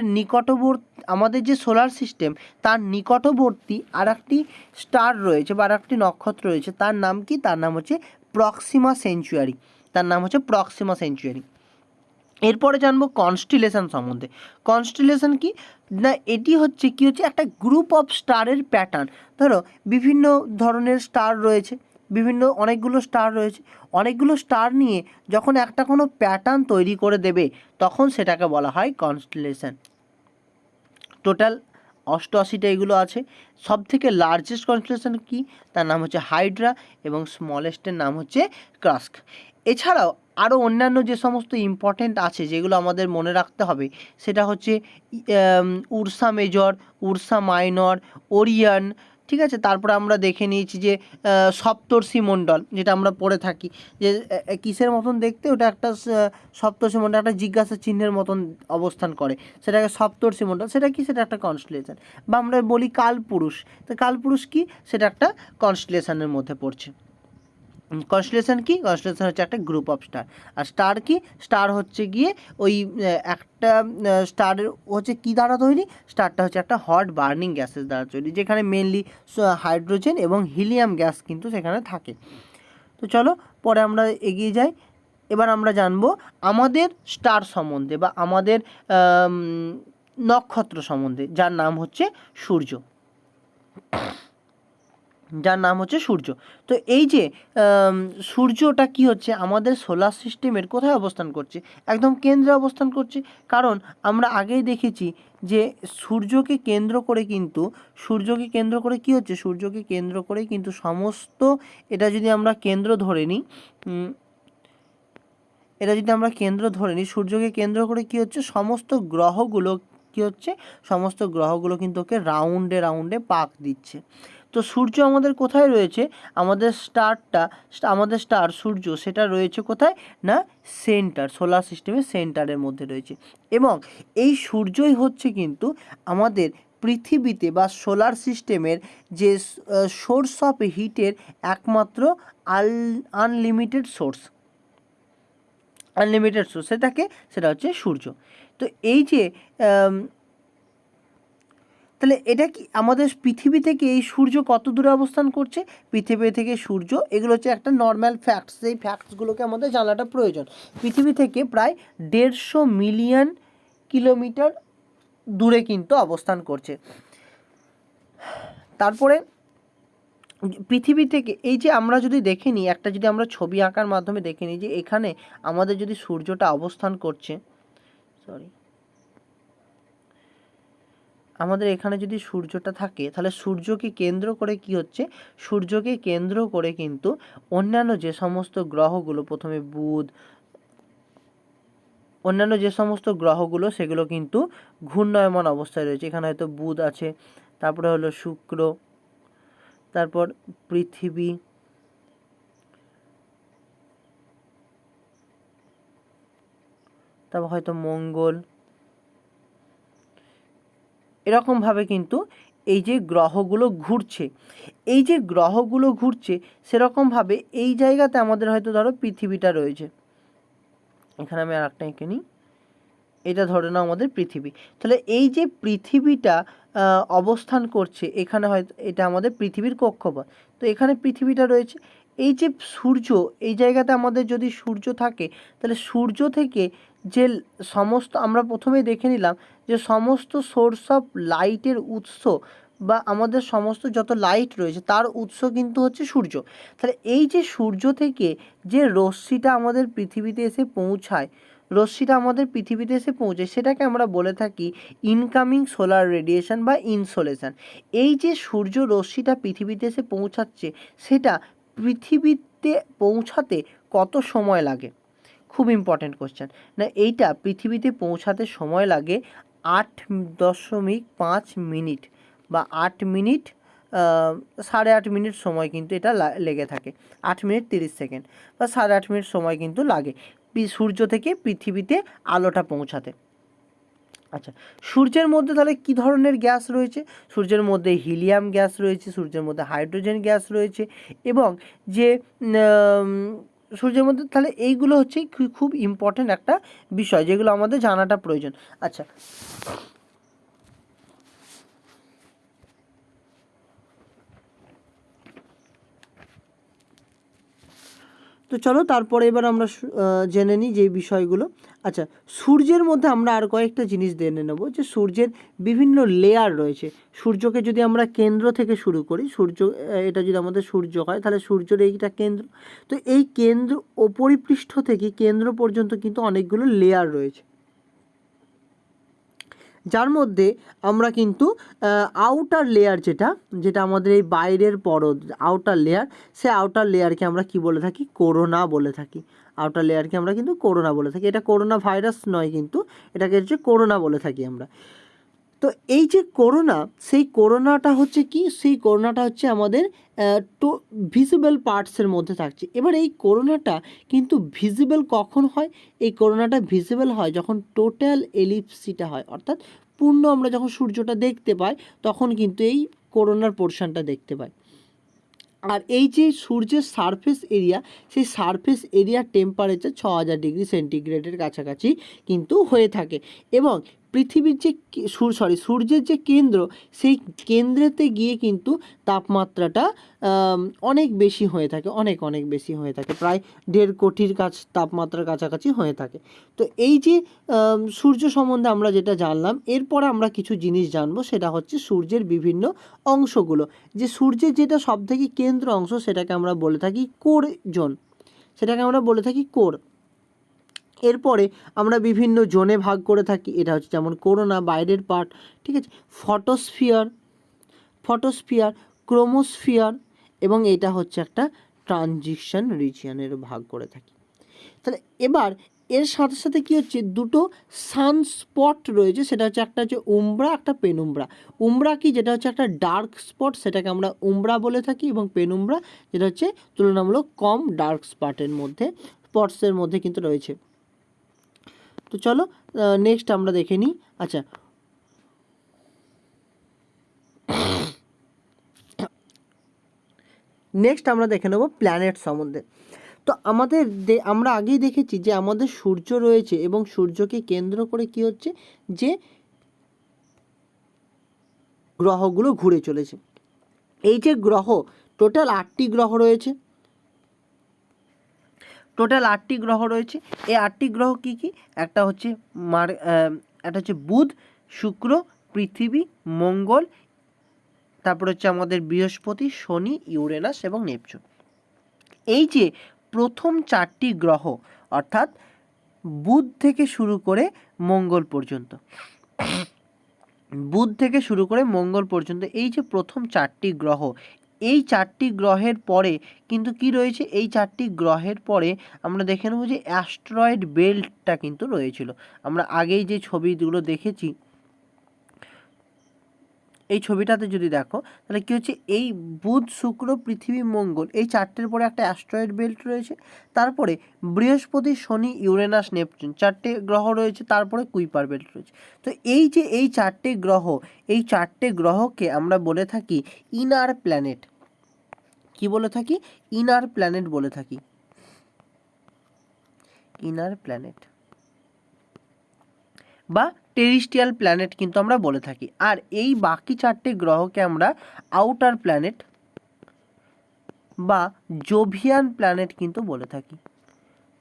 আমাদের যে সোলার সিস্টেম তার নিকটবর্তী আর একটি স্টার রয়েছে বা আর একটি নক্ষত্র রয়েছে, তার নাম কি? তার নাম হচ্ছে প্রক্সিমা সেঞ্চুয়ারি। তার নাম হচ্ছে প্রক্সিমা সেঞ্চুয়ারি। এরপরে জানবো কনস্টিলেশন সম্বন্ধে। কনস্টিলেশন কি না, এটি হচ্ছে কি হচ্ছে একটা গ্রুপ অফ স্টারের প্যাটার্ন। ধরো বিভিন্ন ধরনের স্টার রয়েছে, অনেকগুলো স্টার রয়েছে, অনেকগুলো স্টার নিয়ে যখন একটা কোনো প্যাটার্ন তৈরি করে দেবে তখন সেটাকে বলা হয় কনস্টিলেশন। টোটাল 88টা এগুলো আছে। সব থেকে লার্জেস্ট কনস্টিলেশন কি? তার নাম হচ্ছে হাইড্রা, এবং স্মলেস্টের নাম হচ্ছে ক্রাস্ক। এছাড়াও আরও অন্যান্য যে সমস্ত ইম্পর্টেন্ট আছে যেগুলো আমাদের মনে রাখতে হবে, সেটা হচ্ছে উরসা মেজর, উরসা মাইনর, ওরিয়ন, ঠিক আছে। তারপরে আমরা দেখে নিয়েছি যে সপ্তর্ষি মণ্ডল, যেটা আমরা পড়ে থাকি, যে কিসের মতন দেখতে, ওটা একটা সপ্তর্ষি মণ্ডল একটা জিজ্ঞাসা চিহ্নের মতন অবস্থান করে, সেটাকে সপ্তর্ষি মণ্ডল। সেটা কি? সেটা একটা কনস্টিলেশন। বা আমরা বলি কালপুরুষ, তো কালপুরুষ কি? সেটা একটা কনস্টিলেশনের মধ্যে পড়ছে। কনস্টিলেশন কি? কনস্টিলেশন হচ্ছে একটা গ্রুপ অফ স্টার। আর স্টার কি? স্টার হচ্ছে গিয়ে ওই একটা স্টারের হচ্ছে কি দ্বারা তৈরি? স্টারটা হচ্ছে একটা হট বার্নিং গ্যাসের দ্বারা তৈরি, যেখানে মেনলি হাইড্রোজেন এবং হিলিয়াম গ্যাস কিন্তু সেখানে থাকে। তো চলো পরে আমরা এগিয়ে যাই। এবার আমরা জানবো আমাদের স্টার সম্বন্ধে বা আমাদের নক্ষত্র সম্বন্ধে, যার নাম হচ্ছে সূর্য। সূর্য। তো এই যে সূর্যটা কি হচ্ছে আমাদের সোলার সিস্টেমের কোথায় অবস্থান করছে? একদম কেন্দ্রে অবস্থান করছে। কারণ আমরা আগেই দেখেছি যে সূর্যকে কেন্দ্র করে কি হচ্ছে? সূর্যকে কেন্দ্র করে কিন্তু সমস্ত, এটা যদি আমরা কেন্দ্র ধরে নিই, সূর্যকে কেন্দ্র করে কি হচ্ছে? সমস্ত গ্রহগুলো কিন্তু ওকে রাউন্ডে রাউন্ডে পাক দিচ্ছে। তো সূর্য আমাদের কোথায় রয়েছে? আমাদের স্টার সূর্য, সেটা রয়েছে কোথায় না? সেন্টার, সোলার সিস্টেমের সেন্টারের মধ্যে রয়েছে। এবং এই সূর্যই হচ্ছে কিন্তু আমাদের পৃথিবীতে বা সোলার সিস্টেমের যে সোর্স অফ হিটের একমাত্র আনলিমিটেড সোর্স, সেটা হচ্ছে সূর্য। তো এই যে তাহলে এটা কি আমাদের পৃথিবী থেকে এই সূর্য কত দূরে অবস্থান করছে? পৃথিবী থেকে সূর্য, এগুলো হচ্ছে একটা নর্মাল ফ্যাক্টস, এই ফ্যাক্টসগুলোকে আমাদের জানাটা প্রয়োজন। পৃথিবী থেকে প্রায় 150 মিলিয়ন কিলোমিটার দূরে কিন্তু অবস্থান করছে। তারপরে পৃথিবী থেকে এই যে আমরা যদি দেখে নিই, যদি আমরা ছবি আঁকার মাধ্যমে দেখে নিই, যে এখানে আমাদের যদি সূর্যটা অবস্থান করছে, আমাদের এখানে যদি সূর্যটা থাকে, তাহলে সূর্যকে কেন্দ্র করে কি হচ্ছে? সূর্যকে কেন্দ্র করে কিন্তু অন্যান্য যে সমস্ত গ্রহগুলো, প্রথমে বুধ, অন্যান্য যে সমস্ত গ্রহগুলো সেগুলো কিন্তু ঘূর্ণায়মান অবস্থায় রয়েছে। এখানে হয়তো বুধ আছে, তারপরে হলো শুক্র, তারপর পৃথিবী, তারপর হয়তো মঙ্গল, এরকমভাবে কিন্তু এই যে গ্রহগুলো ঘুরছে, সেরকমভাবে এই জায়গাতে আমাদের হয়তো ধরো পৃথিবীটা রয়েছে। এখানে আমি আর একটা এঁকে নিই, এটা ধরে নাও আমাদের পৃথিবী। তাহলে এই যে পৃথিবীটা অবস্থান করছে এখানে, হয়তো এটা আমাদের পৃথিবীর কক্ষপথ। তো এখানে পৃথিবীটা রয়েছে। এই যে সূর্য, এই জায়গাতে আমাদের যদি সূর্য থাকে, তাহলে সূর্য থেকে যে সমস্ত, আমরা প্রথমেই দেখে নিলাম যে সমস্ত সোর্স অফ লাইটের উৎস বা আমাদের সমস্ত যত লাইট রয়েছে তার উৎস কিন্তু হচ্ছে সূর্য। তাহলে এই যে সূর্য থেকে যে রশ্মিটা আমাদের পৃথিবীতে এসে পৌঁছায়, সেটাকে আমরা বলে থাকি ইনকামিং সোলার রেডিয়েশন বা ইনসোলেশন। এই যে সূর্য রশ্মিটা পৃথিবীতে এসে পৌঁছাচ্ছে, সেটা পৃথিবীতে পৌঁছাতে কত সময় লাগে? খুব ইম্পর্ট্যান্ট কোশ্চেন না, এইটা পৃথিবীতে পৌঁছাতে সময় লাগে 8.5 মিনিট বা 8 মিনিট, 8.5 মিনিট সময় কিন্তু এটা লেগে থাকে। 8 মিনিট 30 সেকেন্ড বা 8.5 মিনিট সময় কিন্তু লাগে সূর্য থেকে পৃথিবীতে আলোটা পৌঁছাতে। আচ্ছা, সূর্যের মধ্যে তাহলে কী ধরনের গ্যাস রয়েছে? সূর্যের মধ্যে হিলিয়াম গ্যাস রয়েছে, সূর্যের মধ্যে হাইড্রোজেন গ্যাস রয়েছে, এবং যে সূর্যের মধ্যে তাহলে এইগুলো হচ্ছে খুব ইম্পর্ট্যান্ট একটা বিষয়, যেগুলো আমাদের জানাটা প্রয়োজন। আচ্ছা, তো চলো তারপরে এবার আমরা জেনে নিই যে বিষয়গুলো। আচ্ছা, সূর্যের মধ্যে আমরা আর কয়েকটা জিনিস জেনে নেব, যে সূর্যের বিভিন্ন লেয়ার রয়েছে। সূর্যকে যদি আমরা কেন্দ্র থেকে শুরু করি, এটা যদি আমাদের সূর্য হয়, তাহলে সূর্যের এইটা কেন্দ্র। তো এই কেন্দ্র পরিপৃষ্ঠ থেকে কেন্দ্র পর্যন্ত কিন্তু অনেকগুলো লেয়ার রয়েছে, যার মধ্যে আমরা কিন্তু আউটার লেয়ার যেটা আমাদের এই বাইরের পরত, আউটার লেয়ার, সে আউটার লেয়ারকে আমরা কি বলে থাকি? করোনা বলে থাকি। আউটার লেয়ারকে আমরা কিন্তু করোনা বলে থাকি। এটা করোনা ভাইরাস নয়, কিন্তু এটাকে হচ্ছে করোনা বলে থাকি আমরা। তো এই যে করোনা, সেই করোনাটা হচ্ছে কি? সেই করোনাটা হচ্ছে আমাদের ভিজিবল পার্টসের মধ্যে থাকছে। এবার এই করোনাটা কিন্তু ভিজিবল কখন হয়? এই করোনাটা ভিজিবল হয় যখন টোটাল এলিপসিটা হয়, অর্থাৎ পূর্ণ আমরা যখন সূর্যটা দেখতে পাই, তখন কিন্তু এই করোনার পোর্শনটা দেখতে পাই। আর এই যে সূর্যের সারফেস এরিয়া, সেই সারফেস এরিয়ার টেম্পারেচার 6000 ডিগ্রি সেন্টিগ্রেডের কাছাকাছি কিন্তু হয়ে থাকে। এবং পৃথিবীর যে সূর্যের যে কেন্দ্র, সেই কেন্দ্রেতে গিয়ে কিন্তু তাপমাত্রাটা অনেক বেশি হয়ে থাকে, অনেক বেশি হয়ে থাকে, প্রায় 1.5 কোটির তাপমাত্রার কাছাকাছি হয়ে থাকে। তো এই যে সূর্য সম্বন্ধে আমরা যেটা জানলাম, এরপরে আমরা কিছু জিনিস জানবো, সেটা হচ্ছে সূর্যের বিভিন্ন অংশগুলো। যে সূর্যের যেটা সবথেকে কেন্দ্র অংশ, সেটাকে আমরা বলে থাকি কোর জোন, সেটাকে আমরা বলে থাকি কোর। এরপরে আমরা বিভিন্ন জোনে ভাগ করে থাকি, এটা হচ্ছে যেমন করোনা বাইরের পার্ট, ঠিক আছে, ফটোস্ফিয়ার, ক্রোমোস্ফিয়ার, এবং এটা হচ্ছে একটা ট্রানজিশন রিজিয়নের ভাগ করে থাকি। তাহলে এবার এর সাথে সাথে কী হচ্ছে, দুটো সানস্পট রয়েছে, সেটা হচ্ছে একটা হচ্ছে উমব্রা, একটা পেনুমব্রা। উমব্রা কি? যেটা হচ্ছে একটা ডার্ক স্পট, সেটাকে আমরা উমব্রা বলে থাকি, এবং পেনুমব্রা যেটা হচ্ছে তুলনামূলক কম ডার্ক স্পটসের মধ্যে কিন্তু রয়েছে। তো চলো নেক্সট আমরা দেখে নিই। আচ্ছা, নেক্সট আমরা দেখে নেব প্ল্যানেট সম্বন্ধে। তো আমরা আগেই দেখেছি যে আমাদের সূর্য রয়েছে, এবং সূর্যকে কেন্দ্র করে কি হচ্ছে, যে গ্রহগুলো ঘুরে চলেছে। এই যে গ্রহ, টোটাল 8টি গ্রহ রয়েছে, এই 8টি গ্রহ কি কি? একটা হচ্ছে বুধ, শুক্র, পৃথিবী, মঙ্গল, তারপর হচ্ছে আমাদের বৃহস্পতি, শনি, ইউরেনাস এবং নেপচুন। এই যে প্রথম 4টি গ্রহ, অর্থাৎ বুধ থেকে শুরু করে মঙ্গল পর্যন্ত, এই যে প্রথম 4টি গ্রহ, এই 4টি গ্রহের পরে কিন্তু কি রয়েছে? এই 4টি গ্রহের পরে আমরা দেখে নেব যে অ্যাস্টেরয়েড বেল্টটা কিন্তু রয়েছিল। আমরা আগেই যে ছবিগুলো দেখেছি, এই ছবিটাতে যদি দেখো, তাহলে কী হচ্ছে, এই বুধ, শুক্র, পৃথিবী, মঙ্গল, এই 4টের পরে একটা অ্যাস্টেরয়েড বেল্ট রয়েছে। তারপরে বৃহস্পতি, শনি, ইউরেনাস, নেপচুন 4টে গ্রহ রয়েছে। তারপরে কুইপার বেল্ট রয়েছে। তো এই যে এই 4টে গ্রহ, এই 4টে গ্রহকে আমরা বলে থাকি ইনার প্ল্যানেট। কি বলে থাকি? ইনার প্ল্যানেট বলে থাকি, ইনার প্ল্যানেট বা টেরিস্ট্রিয়াল প্ল্যানেট কিন্তু আমরা বলে থাকি। আর এই বাকি 4টে গ্রহকে আমরা আউটার প্ল্যানেট বা জোভিয়ান প্ল্যানেট কিন্তু বলে থাকি।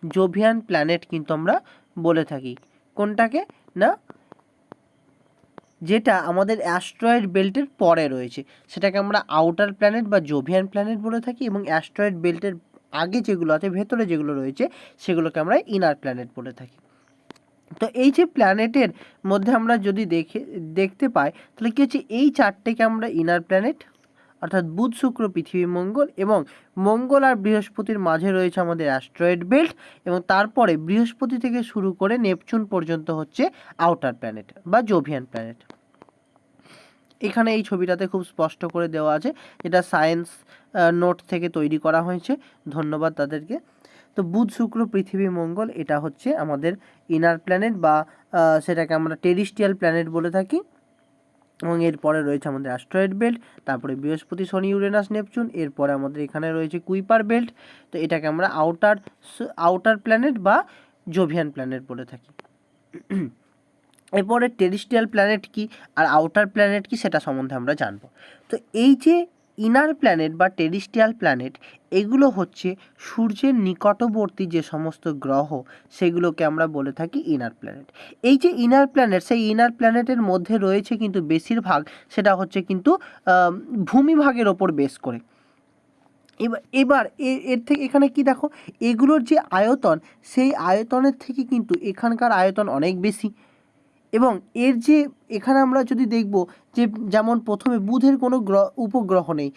জোভিয়ান প্ল্যানেট কিন্তু আমরা বলে থাকি কোনটাকে? না, যেটা আমাদের অ্যাস্টেরয়েড বেল্টের পরে রয়েছে, সেটাকে আমরা আউটার প্ল্যানেট বা জোভিয়ান প্ল্যানেট বলে থাকি, এবং অ্যাস্টেরয়েড বেল্টের আগে যেগুলো আছে, ভেতরে যেগুলো রয়েছে, সেগুলোকে আমরা ইনার প্ল্যানেট বলে থাকি। তো এই যে প্ল্যানেটের মধ্যে আমরা যদি দেখতে পাই, তাহলে কী হচ্ছে, এই 4টেকে আমরা ইনার প্ল্যানেট, অর্থাৎ বুধ, শুক্র, পৃথিবী, মঙ্গল, এবং মঙ্গল আর বৃহস্পতির মাঝে রয়েছে আমাদের অ্যাস্টেরয়েড বেল্ট, এবং তারপরে বৃহস্পতি থেকে শুরু করে নেপচুন পর্যন্ত হচ্ছে আউটার প্ল্যানেট বা জোভিয়ান প্ল্যানেট। এখানে এই ছবিটাতে খুব স্পষ্ট করে দেওয়া আছে, যেটা সায়েন্স নোট থেকে তৈরি করা হয়েছে, ধন্যবাদ তাদেরকে। তো বুধ, শুক্র, পৃথিবী, মঙ্গল এটা হচ্ছে আমাদের ইনার প্ল্যানেট বা সেটাকে আমরা টেরিস্ট্রিয়াল প্ল্যানেট বলে থাকি। এবং এরপরে রয়েছে আমাদের অ্যাস্ট্রয়েড বেল্ট, তারপরে বৃহস্পতি, শনি, ইউরেনাস, নেপচুন, এরপরে আমাদের এখানে রয়েছে কুইপার বেল্ট। তো এটাকে আমরা আউটার প্ল্যানেট বা জোভিয়ান প্ল্যানেট বলে থাকি। এরপরে টেরিস্ট্রিয়াল প্ল্যানেট কি আর আউটার প্ল্যানেট কি সেটা সম্বন্ধে আমরা জানবো। তো এই যে ইনার প্ল্যানেট বা টেরিস্ট্রিয়াল প্ল্যানেট, এগুলো হচ্ছে সূর্যের নিকটবর্তী যে সমস্ত গ্রহ সেগুলোকে আমরা বলে থাকি ইনার প্ল্যানেট। এই যে ইনার প্ল্যানেট, সেই ইনার প্ল্যানেটের মধ্যে রয়েছে কিন্তু বেশিরভাগ সেটা হচ্ছে কিন্তু ভূমিভাগের ওপর বেস করে। এবার এর থেকে এখানে কি দেখো, এগুলোর যে আয়তন, সেই আয়তনের থেকে কিন্তু এখানকার আয়তন অনেক বেশি। এবং এর যে এখানে আমরা যদি দেখব যে যেমন প্রথমে বুধের কোনো উপগ্রহ নেই,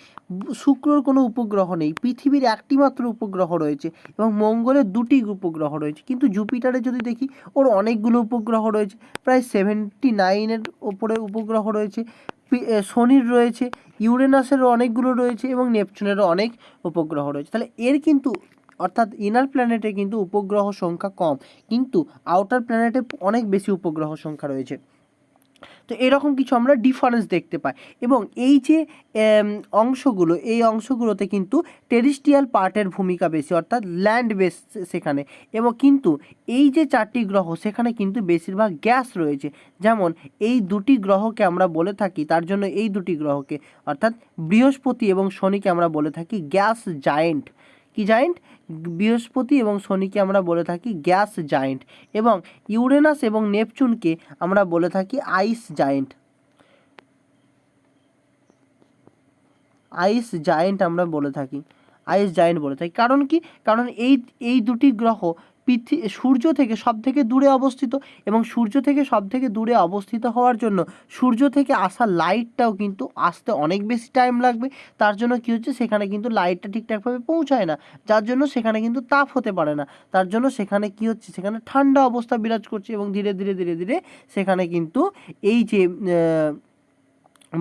শুক্রর কোনো উপগ্রহ নেই, পৃথিবীর একটি মাত্র উপগ্রহ রয়েছে এবং মঙ্গলের 2টি উপগ্রহ রয়েছে। কিন্তু জুপিটারে যদি দেখি ওর অনেকগুলো উপগ্রহ রয়েছে, প্রায় 79-এর ওপরে উপগ্রহ রয়েছে। শনির রয়েছে, ইউরেনাসেরও অনেকগুলো রয়েছে এবং নেপচুনেরও অনেক উপগ্রহ রয়েছে। তাহলে এর কিন্তু অর্থাৎ ইনার প্ল্যানেটে কিন্তু উপগ্রহ সংখ্যা কম, কিন্তু আউটার প্ল্যানেটে অনেক বেশি উপগ্রহ সংখ্যা রয়েছে। তো এরকম কিছু আমরা ডিফারেন্স দেখতে পাই। এবং এই যে অংশগুলো, এই অংশগুলোতে কিন্তু টেরিস্ট্রিয়াল পার্টের ভূমিকা বেশি, অর্থাৎ ল্যান্ড বেস সেখানে। এবং কিন্তু এই যে 4টি গ্রহ, সেখানে কিন্তু বেশিরভাগ গ্যাস রয়েছে। যেমন এই 2টি গ্রহকে আমরা বলে থাকি, তার জন্য এই 2টি গ্রহকে অর্থাৎ বৃহস্পতি এবং শনিকে আমরা বলে থাকি গ্যাস জায়েন্ট। কি জায়েন্ট? বৃহস্পতি এবং শনিকে আমরা বলে থাকি গ্যাস জায়েন্ট, এবং ইউরেনাস এবং নেপচুনকে আমরা বলে থাকি আইস জায়েন্ট। আমরা বলে থাকি আইস জায়েন্ট বলে থাকি। কারণ কি? কারণ এই 2টি গ্রহ সূর্য থেকে সব থেকে দূরে অবস্থিত, এবং সূর্য থেকে সব থেকে দূরে অবস্থিত হওয়ার জন্য সূর্য থেকে আসা লাইটটাও কিন্তু আসতে অনেক বেশি টাইম লাগবে। তার জন্য কি হচ্ছে, সেখানে কিন্তু লাইটটা ঠিকঠাকভাবে পৌঁছায় না, যার জন্য সেখানে কিন্তু তাপ হতে পারে না। তার জন্য সেখানে কি হচ্ছে, সেখানে ঠান্ডা অবস্থা বিরাজ করছে এবং ধীরে ধীরে ধীরে ধীরে সেখানে কিন্তু এই যে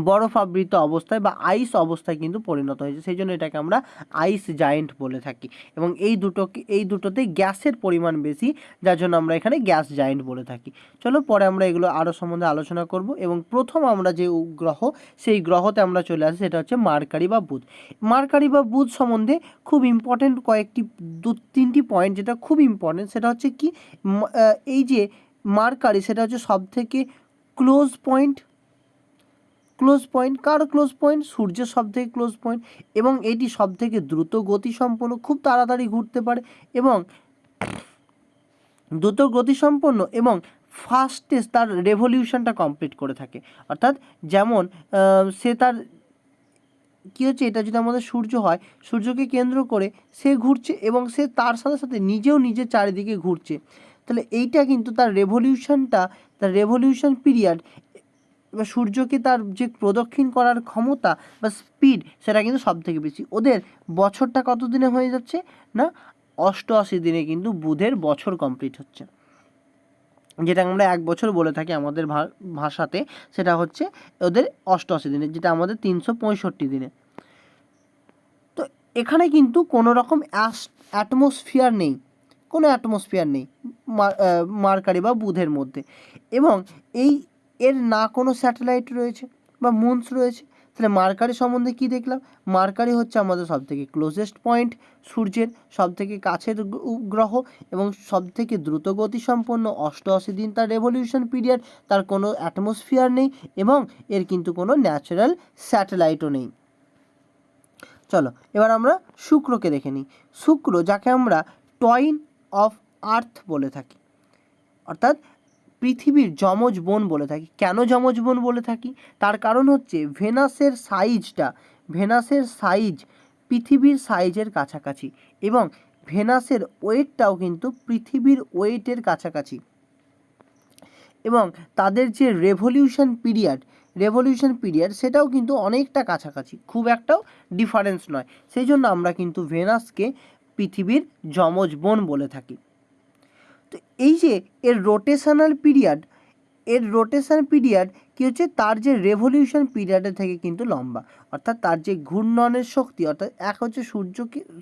বরফাবৃত অবস্থায় বা আইস অবস্থায় কিন্তু পরিণত হয়েছে। সেই জন্য এটাকে আমরা আইস জায়েন্ট বলে থাকি। এবং এই দুটোতে গ্যাসের পরিমাণ বেশি, যার জন্য আমরা এখানে গ্যাস জায়েন্ট বলে থাকি। চলো পরে আমরা এগুলো আরও সম্বন্ধে আলোচনা করব। এবং প্রথম আমরা যে গ্রহ, সেই গ্রহতে আমরা চলে আসি, সেটা হচ্ছে মার্কারি বা বুধ। মার্কারি বা বুধ সম্বন্ধে খুব ইম্পর্টেন্ট কয়েকটি 2-3টি পয়েন্ট যেটা খুব ইম্পর্টেন্ট, সেটা হচ্ছে কি, এই যে মার্কারি, সেটা হচ্ছে সবথেকে ক্লোজ পয়েন্ট। কার ক্লোজ পয়েন্ট? সূর্যের সবথেকে ক্লোজ পয়েন্ট, এবং এটি সবথেকে দ্রুত গতিসম্পন্ন, খুব তাড়াতাড়ি ঘুরতে পারে এবং দ্রুত গতিসম্পন্ন এবং ফাস্টেস্ট তার রেভলিউশনটা কমপ্লিট করে থাকে। অর্থাৎ যেমন সে তার কী হচ্ছে, এটা যদি আমাদের সূর্য হয়, সূর্যকে কেন্দ্র করে সে ঘুরছে এবং সে তার সাথে সাথে নিজেও নিজের চারিদিকে ঘুরছে। তাহলে এইটা কিন্তু তার রেভলিউশন পিরিয়ড, এবার সূর্যকে তার যে প্রদক্ষিণ করার ক্ষমতা বা স্পিড, সেটা কিন্তু সব থেকে বেশি। ওদের বছরটা কত দিনে হয়ে যাচ্ছে না, 88 দিনে কিন্তু বুধের বছর কমপ্লিট হচ্ছে, যেটা আমরা 1 বছর বলে থাকি আমাদের ভাষাতে, সেটা হচ্ছে ওদের 88 দিনে, যেটা আমাদের 365 দিনে। তো এখানে কিন্তু কোনো রকম অ্যাটমসফিয়ার নেই, কোনো অ্যাটমসফিয়ার নেই মার্কারি বা বুধের মধ্যে। এবং এর না কোনো স্যাটেলাইট রয়েছে বা মুনস রয়েছে। তাহলে মার্কারি সম্বন্ধে কি দেখলাম? মার্কারি হচ্ছে আমাদের সবথেকে ক্লোজেস্ট পয়েন্ট, সূর্যের সবথেকে কাছের গ্রহ, এবং সবথেকে দ্রুত গতিসম্পন্ন, 88 দিন তার রেভলিউশন পিরিয়ড, তার কোনো অ্যাটমসফিয়ার নেই এবং এর কিন্তু কোনো ন্যাচারাল স্যাটেলাইটও নেই। চলো এবার আমরা শুক্রকে দেখে নিই। শুক্র, যাকে আমরা টয়েন অফ আর্থ বলে থাকি, অর্থাৎ পৃথিবীর যমজ বোন বলে থাকি। কেন যমজ বোন বলে থাকি? তার কারণ হচ্ছে ভেনাসের সাইজ পৃথিবীর সাইজের কাছাকাছি, এবং ভেনাসের ওয়েটটাও কিন্তু পৃথিবীর ওয়েটের কাছাকাছি, এবং তাদের যে রেভলিউশন পিরিয়ড সেটাও কিন্তু অনেকটা কাছাকাছি, খুব একটাও ডিফারেন্স নয়। সেই জন্য আমরা কিন্তু ভেনাসকে পৃথিবীর যমজ বোন বলে থাকি। তো এই যে এর রোটেশনাল পিরিয়ড, এর রোটেশন পিরিয়ড কী হচ্ছে, তার যে রেভলিউশন পিরিয়ডের থেকে কিন্তু লম্বা, অর্থাৎ তার যে ঘূর্ণনের শক্তি, অর্থাৎ এক হচ্ছে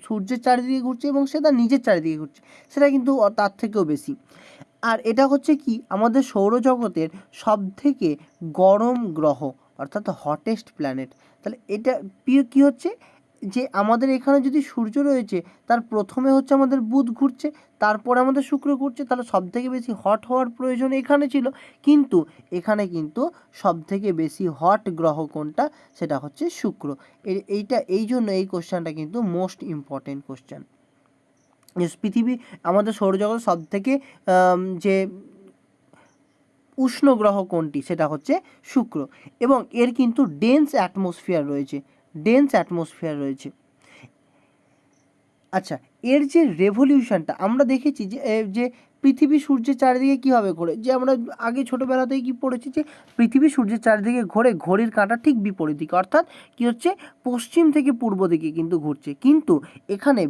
সূর্যের চারিদিকে ঘুরছে এবং সে তার নিজের চারিদিকে ঘুরছে, সেটা কিন্তু তার থেকেও বেশি। আর এটা হচ্ছে কি আমাদের সৌরজগতের সবথেকে গরম গ্রহ, অর্থাৎ হটেস্ট প্ল্যানেট। তাহলে এটা কী হচ্ছে যে আমাদের এখানে যদি সূর্য রয়েছে, তার প্রথমে হচ্ছে আমাদের বুধ ঘুরছে, তারপরে আমাদের শুক্র ঘুরছে, তাহলে সবথেকে বেশি হট হওয়ার প্রয়োজন এখানে ছিল, কিন্তু এখানে কিন্তু সবথেকে বেশি হট গ্রহ কোনটা, সেটা হচ্ছে শুক্র। এইটা এই জন্য এই কোশ্চেনটা কিন্তু মোস্ট ইম্পর্টেন্ট কোশ্চেন। পৃথিবী আমাদের সৌরজগতের সবথেকে যে উষ্ণ গ্রহ কোনটি, সেটা হচ্ছে শুক্র, এবং এর কিন্তু ডেন্স অ্যাটমসফিয়ার রয়েছে। আচ্ছা, এর যে রেভলিউশনটা আমরা দেখেছি যে পৃথিবী সূর্যের চারিদিকে কীভাবে ঘোরে, যে আমরা আগে ছোটোবেলাতেই কি পড়েছি যে পৃথিবী সূর্যের চারিদিকে ঘোরে ঘড়ির কাঁটা ঠিক বিপরীত দিকে, অর্থাৎ কী হচ্ছে পশ্চিম থেকে পূর্ব দিকে কিন্তু ঘুরছে। কিন্তু এখানে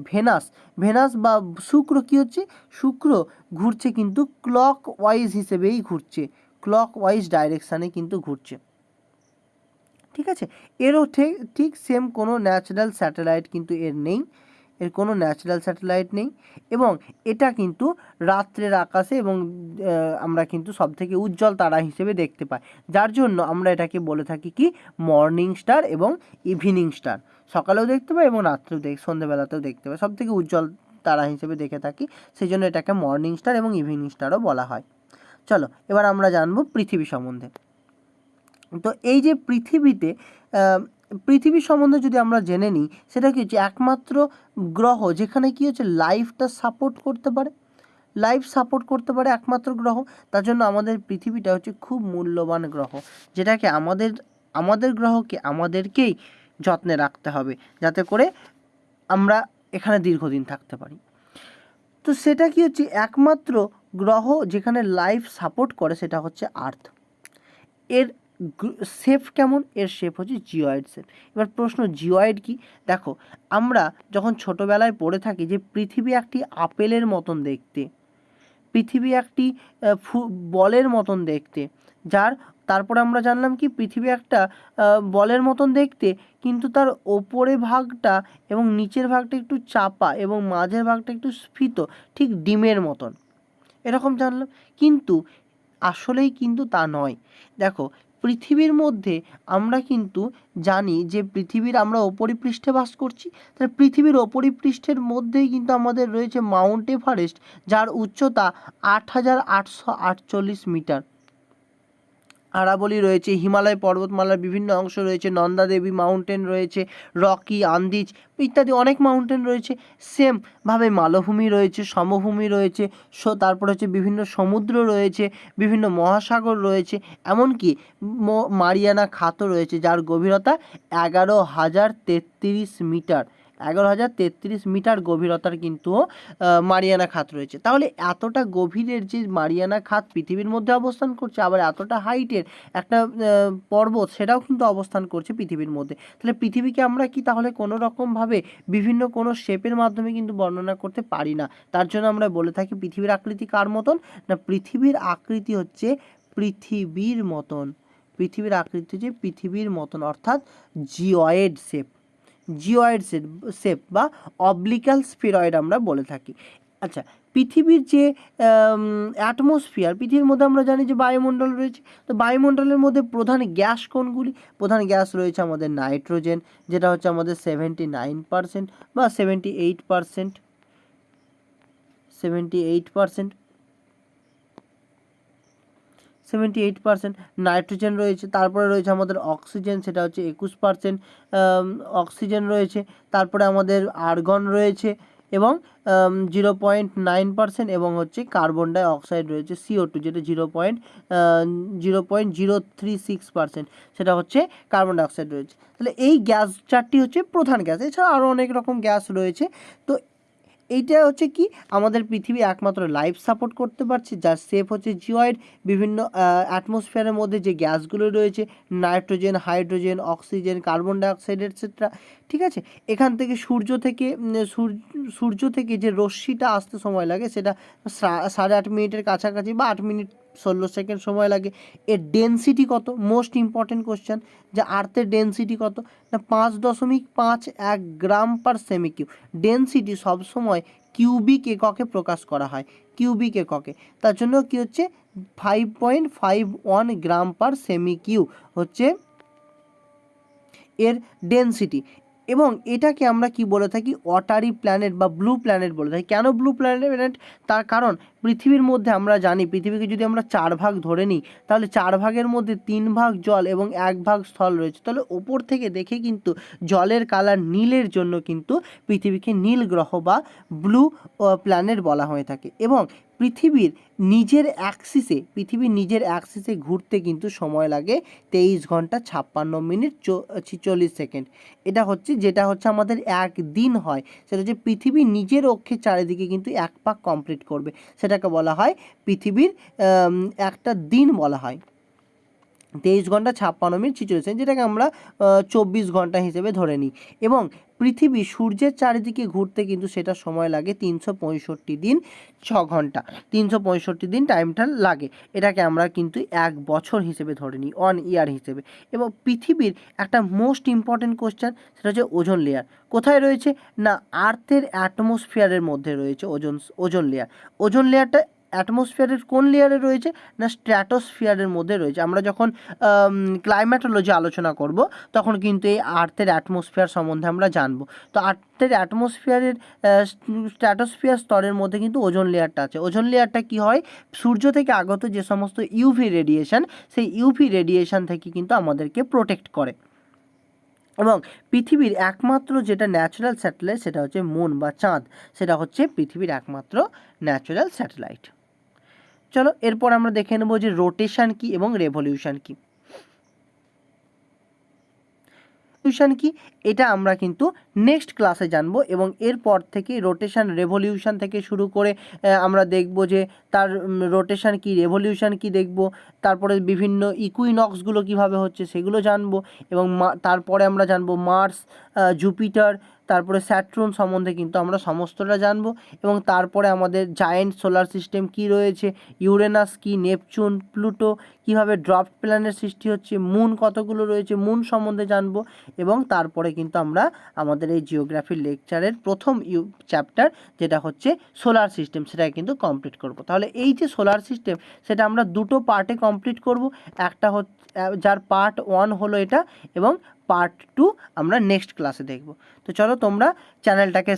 ভেনাস বা শুক্র কী হচ্ছে, শুক্র ঘুরছে কিন্তু ক্লক ওয়াইজ হিসেবেই ঘুরছে, ক্লক ওয়াইজ ডাইরেকশানে কিন্তু ঘুরছে। ঠিক আছে, এরও ঠিক সেম কোনো ন্যাচারাল স্যাটেলাইট কিন্তু এর কোনো ন্যাচারাল স্যাটেলাইট নেই, এবং এটা কিন্তু রাত্রের আকাশে এবং আমরা কিন্তু সবথেকে উজ্জ্বল তারা হিসেবে দেখতে পাই, যার জন্য আমরা এটাকে বলে থাকি কি মর্নিং স্টার এবং ইভিনিং স্টার। সকালেও দেখতে পাই এবং রাত্রেও সন্ধ্যেবেলাতেও দেখতে পাই, সবথেকে উজ্জ্বল তারা হিসেবে দেখে থাকি, সেই জন্য এটাকে মর্নিং স্টার এবং ইভিনিং স্টারও বলা হয়। চলো এবার আমরা জানবো পৃথিবী সম্বন্ধে। তো এই যে পৃথিবী সম্বন্ধে যদি আমরা জেনে নিই, সেটা কি হচ্ছে একমাত্র গ্রহ যেখানে কি হচ্ছে লাইফটা সাপোর্ট করতে পারে একমাত্র গ্রহ। তার জন্য আমাদের পৃথিবীটা হচ্ছে খুব মূল্যবান গ্রহ, যেটাকে আমাদের গ্রহকে আমাদেরকেই যত্নে রাখতে হবে, যাতে করে আমরা এখানে দীর্ঘদিন থাকতে পারি। তো সেটা কি হচ্ছে একমাত্র গ্রহ যেখানে লাইফ সাপোর্ট করে, সেটা হচ্ছে আর্থ। এর শেপ কেমন, এর শেপ হচ্ছে জিওয়েড শেপ। এবার প্রশ্ন, জিওয়েড কি? দেখো, আমরা যখন ছোটোবেলায় পড়ে থাকি যে পৃথিবী একটি আপেলের মতন দেখতে, পৃথিবী একটি বলের মতন দেখতে, তারপরে আমরা জানলাম কি পৃথিবী একটা বলের মতন দেখতে, কিন্তু তার ওপরে ভাগটা এবং নিচের ভাগটা একটু চাপা এবং মাঝের ভাগটা একটু স্ফীত, ঠিক ডিমের মতন, এরকম জানলাম। কিন্তু আসলেই কিন্তু তা নয়। দেখো, পৃথিবীর মধ্যে আমরা কিন্তু জানি যে আমরা উপরিপৃষ্ঠে বাস করছি, তাহলে পৃথিবীর উপরিপৃষ্ঠের মধ্যেই কিন্তু আমাদের রয়েছে মাউন্ট এভারেস্ট, যার উচ্চতা 8,848 মিটার। আরাবলি রয়েছে, হিমালয় পর্বতমালার বিভিন্ন অংশ রয়েছে, নন্দা দেবী মাউন্টেন রয়েছে, রকি, আন্দিজ ইত্যাদি অনেক মাউন্টেন রয়েছে। সেমভাবে মালভূমি রয়েছে, সমভূমি রয়েছে, তারপরে হচ্ছে বিভিন্ন সমুদ্র রয়েছে, বিভিন্ন মহাসাগর রয়েছে, এমনকি মারিয়ানা খাতও রয়েছে, যার গভীরতা 11,033 মিটার। 11,033 মিটার গভীরতার কিন্তু মারিয়ানা খাত রয়েছে। তাহলে এতটা গভীরের যে মারিয়ানা খাত পৃথিবীর মধ্যে অবস্থান করছে, আবার এতটা হাইটের একটা পর্বত সেটাও কিন্তু অবস্থান করছে পৃথিবীর মধ্যে। তাহলে পৃথিবীকে আমরা কি তাহলে কোনো রকমভাবে বিভিন্ন কোনো শেপের মাধ্যমে কিন্তু বর্ণনা করতে পারি না। তার জন্য আমরা বলে থাকি পৃথিবীর আকৃতি কার মতন না, পৃথিবীর আকৃতি হচ্ছে পৃথিবীর মতন। পৃথিবীর আকৃতি হচ্ছে পৃথিবীর মতন, অর্থাৎ জিওয়েড শেপ বা অবলিকাল স্ফিরয়েড আমরা বলে থাকি। আচ্ছা, পৃথিবীর যে অ্যাটমসফিয়ার, পৃথিবীর মধ্যে আমরা জানি যে বায়ুমণ্ডল রয়েছে, তো বায়ুমণ্ডলের মধ্যে প্রধান গ্যাস কোনগুলি? প্রধান গ্যাস রয়েছে আমাদের নাইট্রোজেন, যেটা হচ্ছে আমাদের 79% বা 78% নাইট্রোজেন রয়েছে। তারপরে রয়েছে আমাদের অক্সিজেন, সেটা হচ্ছে 21% অক্সিজেন রয়েছে। তারপরে আমাদের আর্গন রয়েছে এবং 0.9% এবং হচ্ছে কার্বন ডাই অক্সাইড রয়েছে CO2, যেটা 0.036%, সেটা হচ্ছে কার্বন ডাই অক্সাইড রয়েছে। তাহলে এই গ্যাস চারটি হচ্ছে প্রধান গ্যাস, এছাড়া আরও অনেক রকম গ্যাস রয়েছে। তো এইটা হচ্ছে কি আমাদের পৃথিবী একমাত্র লাইফ সাপোর্ট করতে পারছে, যার শেপ হচ্ছে জিওয়েড। বিভিন্ন অ্যাটমসফিয়ারের মধ্যে যে গ্যাসগুলো রয়েছে, nitrogen, hydrogen, oxygen, carbon dioxide etcetera, ঠিক আছে। এখান থেকে সূর্য থেকে যে রশ্মিটা আসতে সময় লাগে, সেটা 8.5 মিনিটের কাছাকাছি বা 8 মিনিট 16 সেকেন্ড সময় লাগে। এর ডেনসিটি কত, মোস্ট ইম্পর্টেন্ট কোশ্চেন, যে আর্থের ডেনসিটি কত না 5.51 গ্রাম পার সেমি কিউব। ডেনসিটি সবসময় কিউবিক এককে প্রকাশ করা হয়, কিউবিক এককে, তার জন্য কি হচ্ছে 5.51 গ্রাম পার সেমি কিউব হচ্ছে এর ডেনসিটি। এবং এটাকে আমরা কি বলে থাকি, ওয়াটারি প্ল্যানেট বা ব্লু প্ল্যানেট বলে থাকি। কেন ব্লু প্ল্যানেট? তার কারণ পৃথিবীর মধ্যে আমরা জানি, পৃথিবীকে যদি আমরা 4 ভাগ ধরে নিই, তাহলে 4 ভাগের মধ্যে 3 ভাগ জল এবং 1 ভাগ স্থল রয়েছে। তাহলে ওপর থেকে দেখে কিন্তু জলের কালার নীলের জন্য কিন্তু পৃথিবীকে নীল গ্রহ বা ব্লু প্ল্যানেট বলা হয়ে থাকে। এবং পৃথিবীর নিজের অ্যাক্সিসে ঘুরতে কিন্তু সময় লাগে 23 ঘন্টা 56 মিনিট 46 সেকেন্ড। যেটা হচ্ছে আমাদের একদিন হয়, সেটা হচ্ছে পৃথিবী নিজের অক্ষের চারিদিকে কিন্তু এক পাক কমপ্লিট করবে, সেটাকে বলা হয় পৃথিবীর একটা দিন বলা হয়। 23 ঘন্টা 56 মিনিট 46 সেকেন্ড, যেটাকে আমরা 24 ঘন্টা হিসেবে ধরে নিই। এবং পৃথিবী সূর্যের চারিদিকে ঘুরতে কিন্তু সেটা সময় লাগে 365 দিন 6 ঘন্টা, 365 দিন টাইমটা লাগে। এটাকে আমরা কিন্তু 1 বছর হিসেবে ধরে নিই, 1 ইয়ার হিসেবে। এবং পৃথিবীর একটা মোস্ট ইম্পর্টেন্ট কোশ্চেন, সেটা হচ্ছে ওজোন লেয়ার কোথায় রয়েছে না আর্থের অ্যাটমসফিয়ারের মধ্যে রয়েছে ওজোন লেয়ার। ওজোন লেয়ারটা অ্যাটমসফিয়ারের কোন লেয়ারে রয়েছে না স্ট্র্যাটোস্ফিয়ারের মধ্যে রয়েছে। আমরা যখন ক্লাইম্যাটোলজি আলোচনা করব তখন কিন্তু এই আর্থের অ্যাটমসফিয়ার সম্বন্ধে আমরা জানবো। তো আর্থের অ্যাটমসফিয়ারের স্ট্র্যাটোস্ফিয়ার স্তরের মধ্যে কিন্তু ওজোন লেয়ারটা আছে। ওজোন লেয়ারটা কি হয়, সূর্য থেকে আগত যে সমস্ত ইউভি রেডিয়েশন, সেই ইউভি রেডিয়েশন থেকে কিন্তু আমাদেরকে প্রোটেক্ট করে। এবং পৃথিবীর একমাত্র যেটা ন্যাচারাল স্যাটেলাইট, সেটা হচ্ছে মুন বা চাঁদ, সেটা হচ্ছে পৃথিবীর একমাত্র ন্যাচারাল স্যাটেলাইট। চলো এরপর আমরা দেখে নেব যে রোটেশন কি এবং রেভলিউশন কি। রেভলিউশন কি এটা আমরা কিন্তু নেক্সট ক্লাসে জানবো। এবং এরপর থেকে রোটেশন রেভলিউশন থেকে শুরু করে আমরা দেখব যে তার রোটেশন কি, রেভলিউশন কি দেখব, তারপরে বিভিন্ন ইকুইনক্সগুলো কিভাবে হচ্ছে সেগুলো জানবো। এবং তারপরে আমরা জানবো মার্স, জুপিটার, তারপরে স্যাটার্ন সম্বন্ধে কিন্তু আমরা সমস্তটা জানবো। এবং তারপরে আমাদের জায়েন্ট সোলার সিস্টেম কি রয়েছে, ইউরেনাস কি, নেপচুন, প্লুটো, কিভাবে ড্রাফট প্ল্যানেট সৃষ্টি হচ্ছে, মুন কতগুলো রয়েছে, মুন সম্বন্ধে জানবো। এবং তারপরে কিন্তু আমরা আমাদের এই জিওগ্রাফি লেকচারের প্রথম চ্যাপ্টার, যেটা হচ্ছে সোলার সিস্টেম, সেটাকে কিন্তু কমপ্লিট করব। তাহলে এই যে সোলার সিস্টেম, সেটা আমরা দুটো পার্টে কমপ্লিট করব। একটা হচ্ছে যার পার্ট 1 হলো এটা, এবং পার্ট 2 আমরা নেক্সট ক্লাসে দেখব। তো চলো তোমরা চ্যানেলটাকে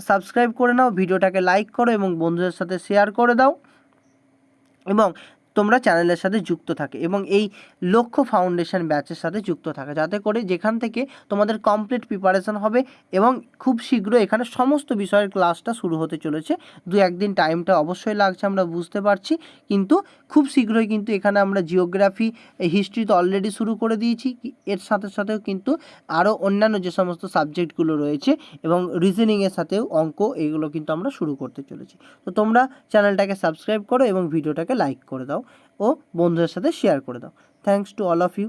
সাবস্ক্রাইব করে নাও, ভিডিওটাকে লাইক করো এবং বন্ধুদের সাথে শেয়ার করে দাও, এবং তোমরা চ্যানেলের সাথে যুক্ত থাকে এবং এই লক্ষ্য ফাউন্ডেশন ব্যাচের সাথে যুক্ত থাকে, যাতে করে যেখান থেকে তোমাদের কমপ্লিট প্রিপারেশন হবে। এবং খুব শীঘ্র এখানে সমস্ত বিষয়ের ক্লাসটা শুরু হতে চলেছে। 2-1 দিন টাইমটা অবশ্যই লাগছে, আমরা বুঝতে পারছি, কিন্তু খুব শীঘ্রই কিন্তু এখানে আমরা জিওগ্রাফি, হিস্ট্রি তো অলরেডি শুরু করে দিয়েছি, এর সাথে সাথেও কিন্তু আরও অন্যান্য যে সমস্ত সাবজেক্টগুলো রয়েছে এবং রিজনিংয়ের সাথেও অঙ্ক, এগুলো কিন্তু আমরা শুরু করতে চলেছি। তো তোমরা চ্যানেলটাকে সাবস্ক্রাইব করো এবং ভিডিওটাকে লাইক করে দাও ও বন্ধুদের সাথে শেয়ার করে দাও। Thanks to all of you.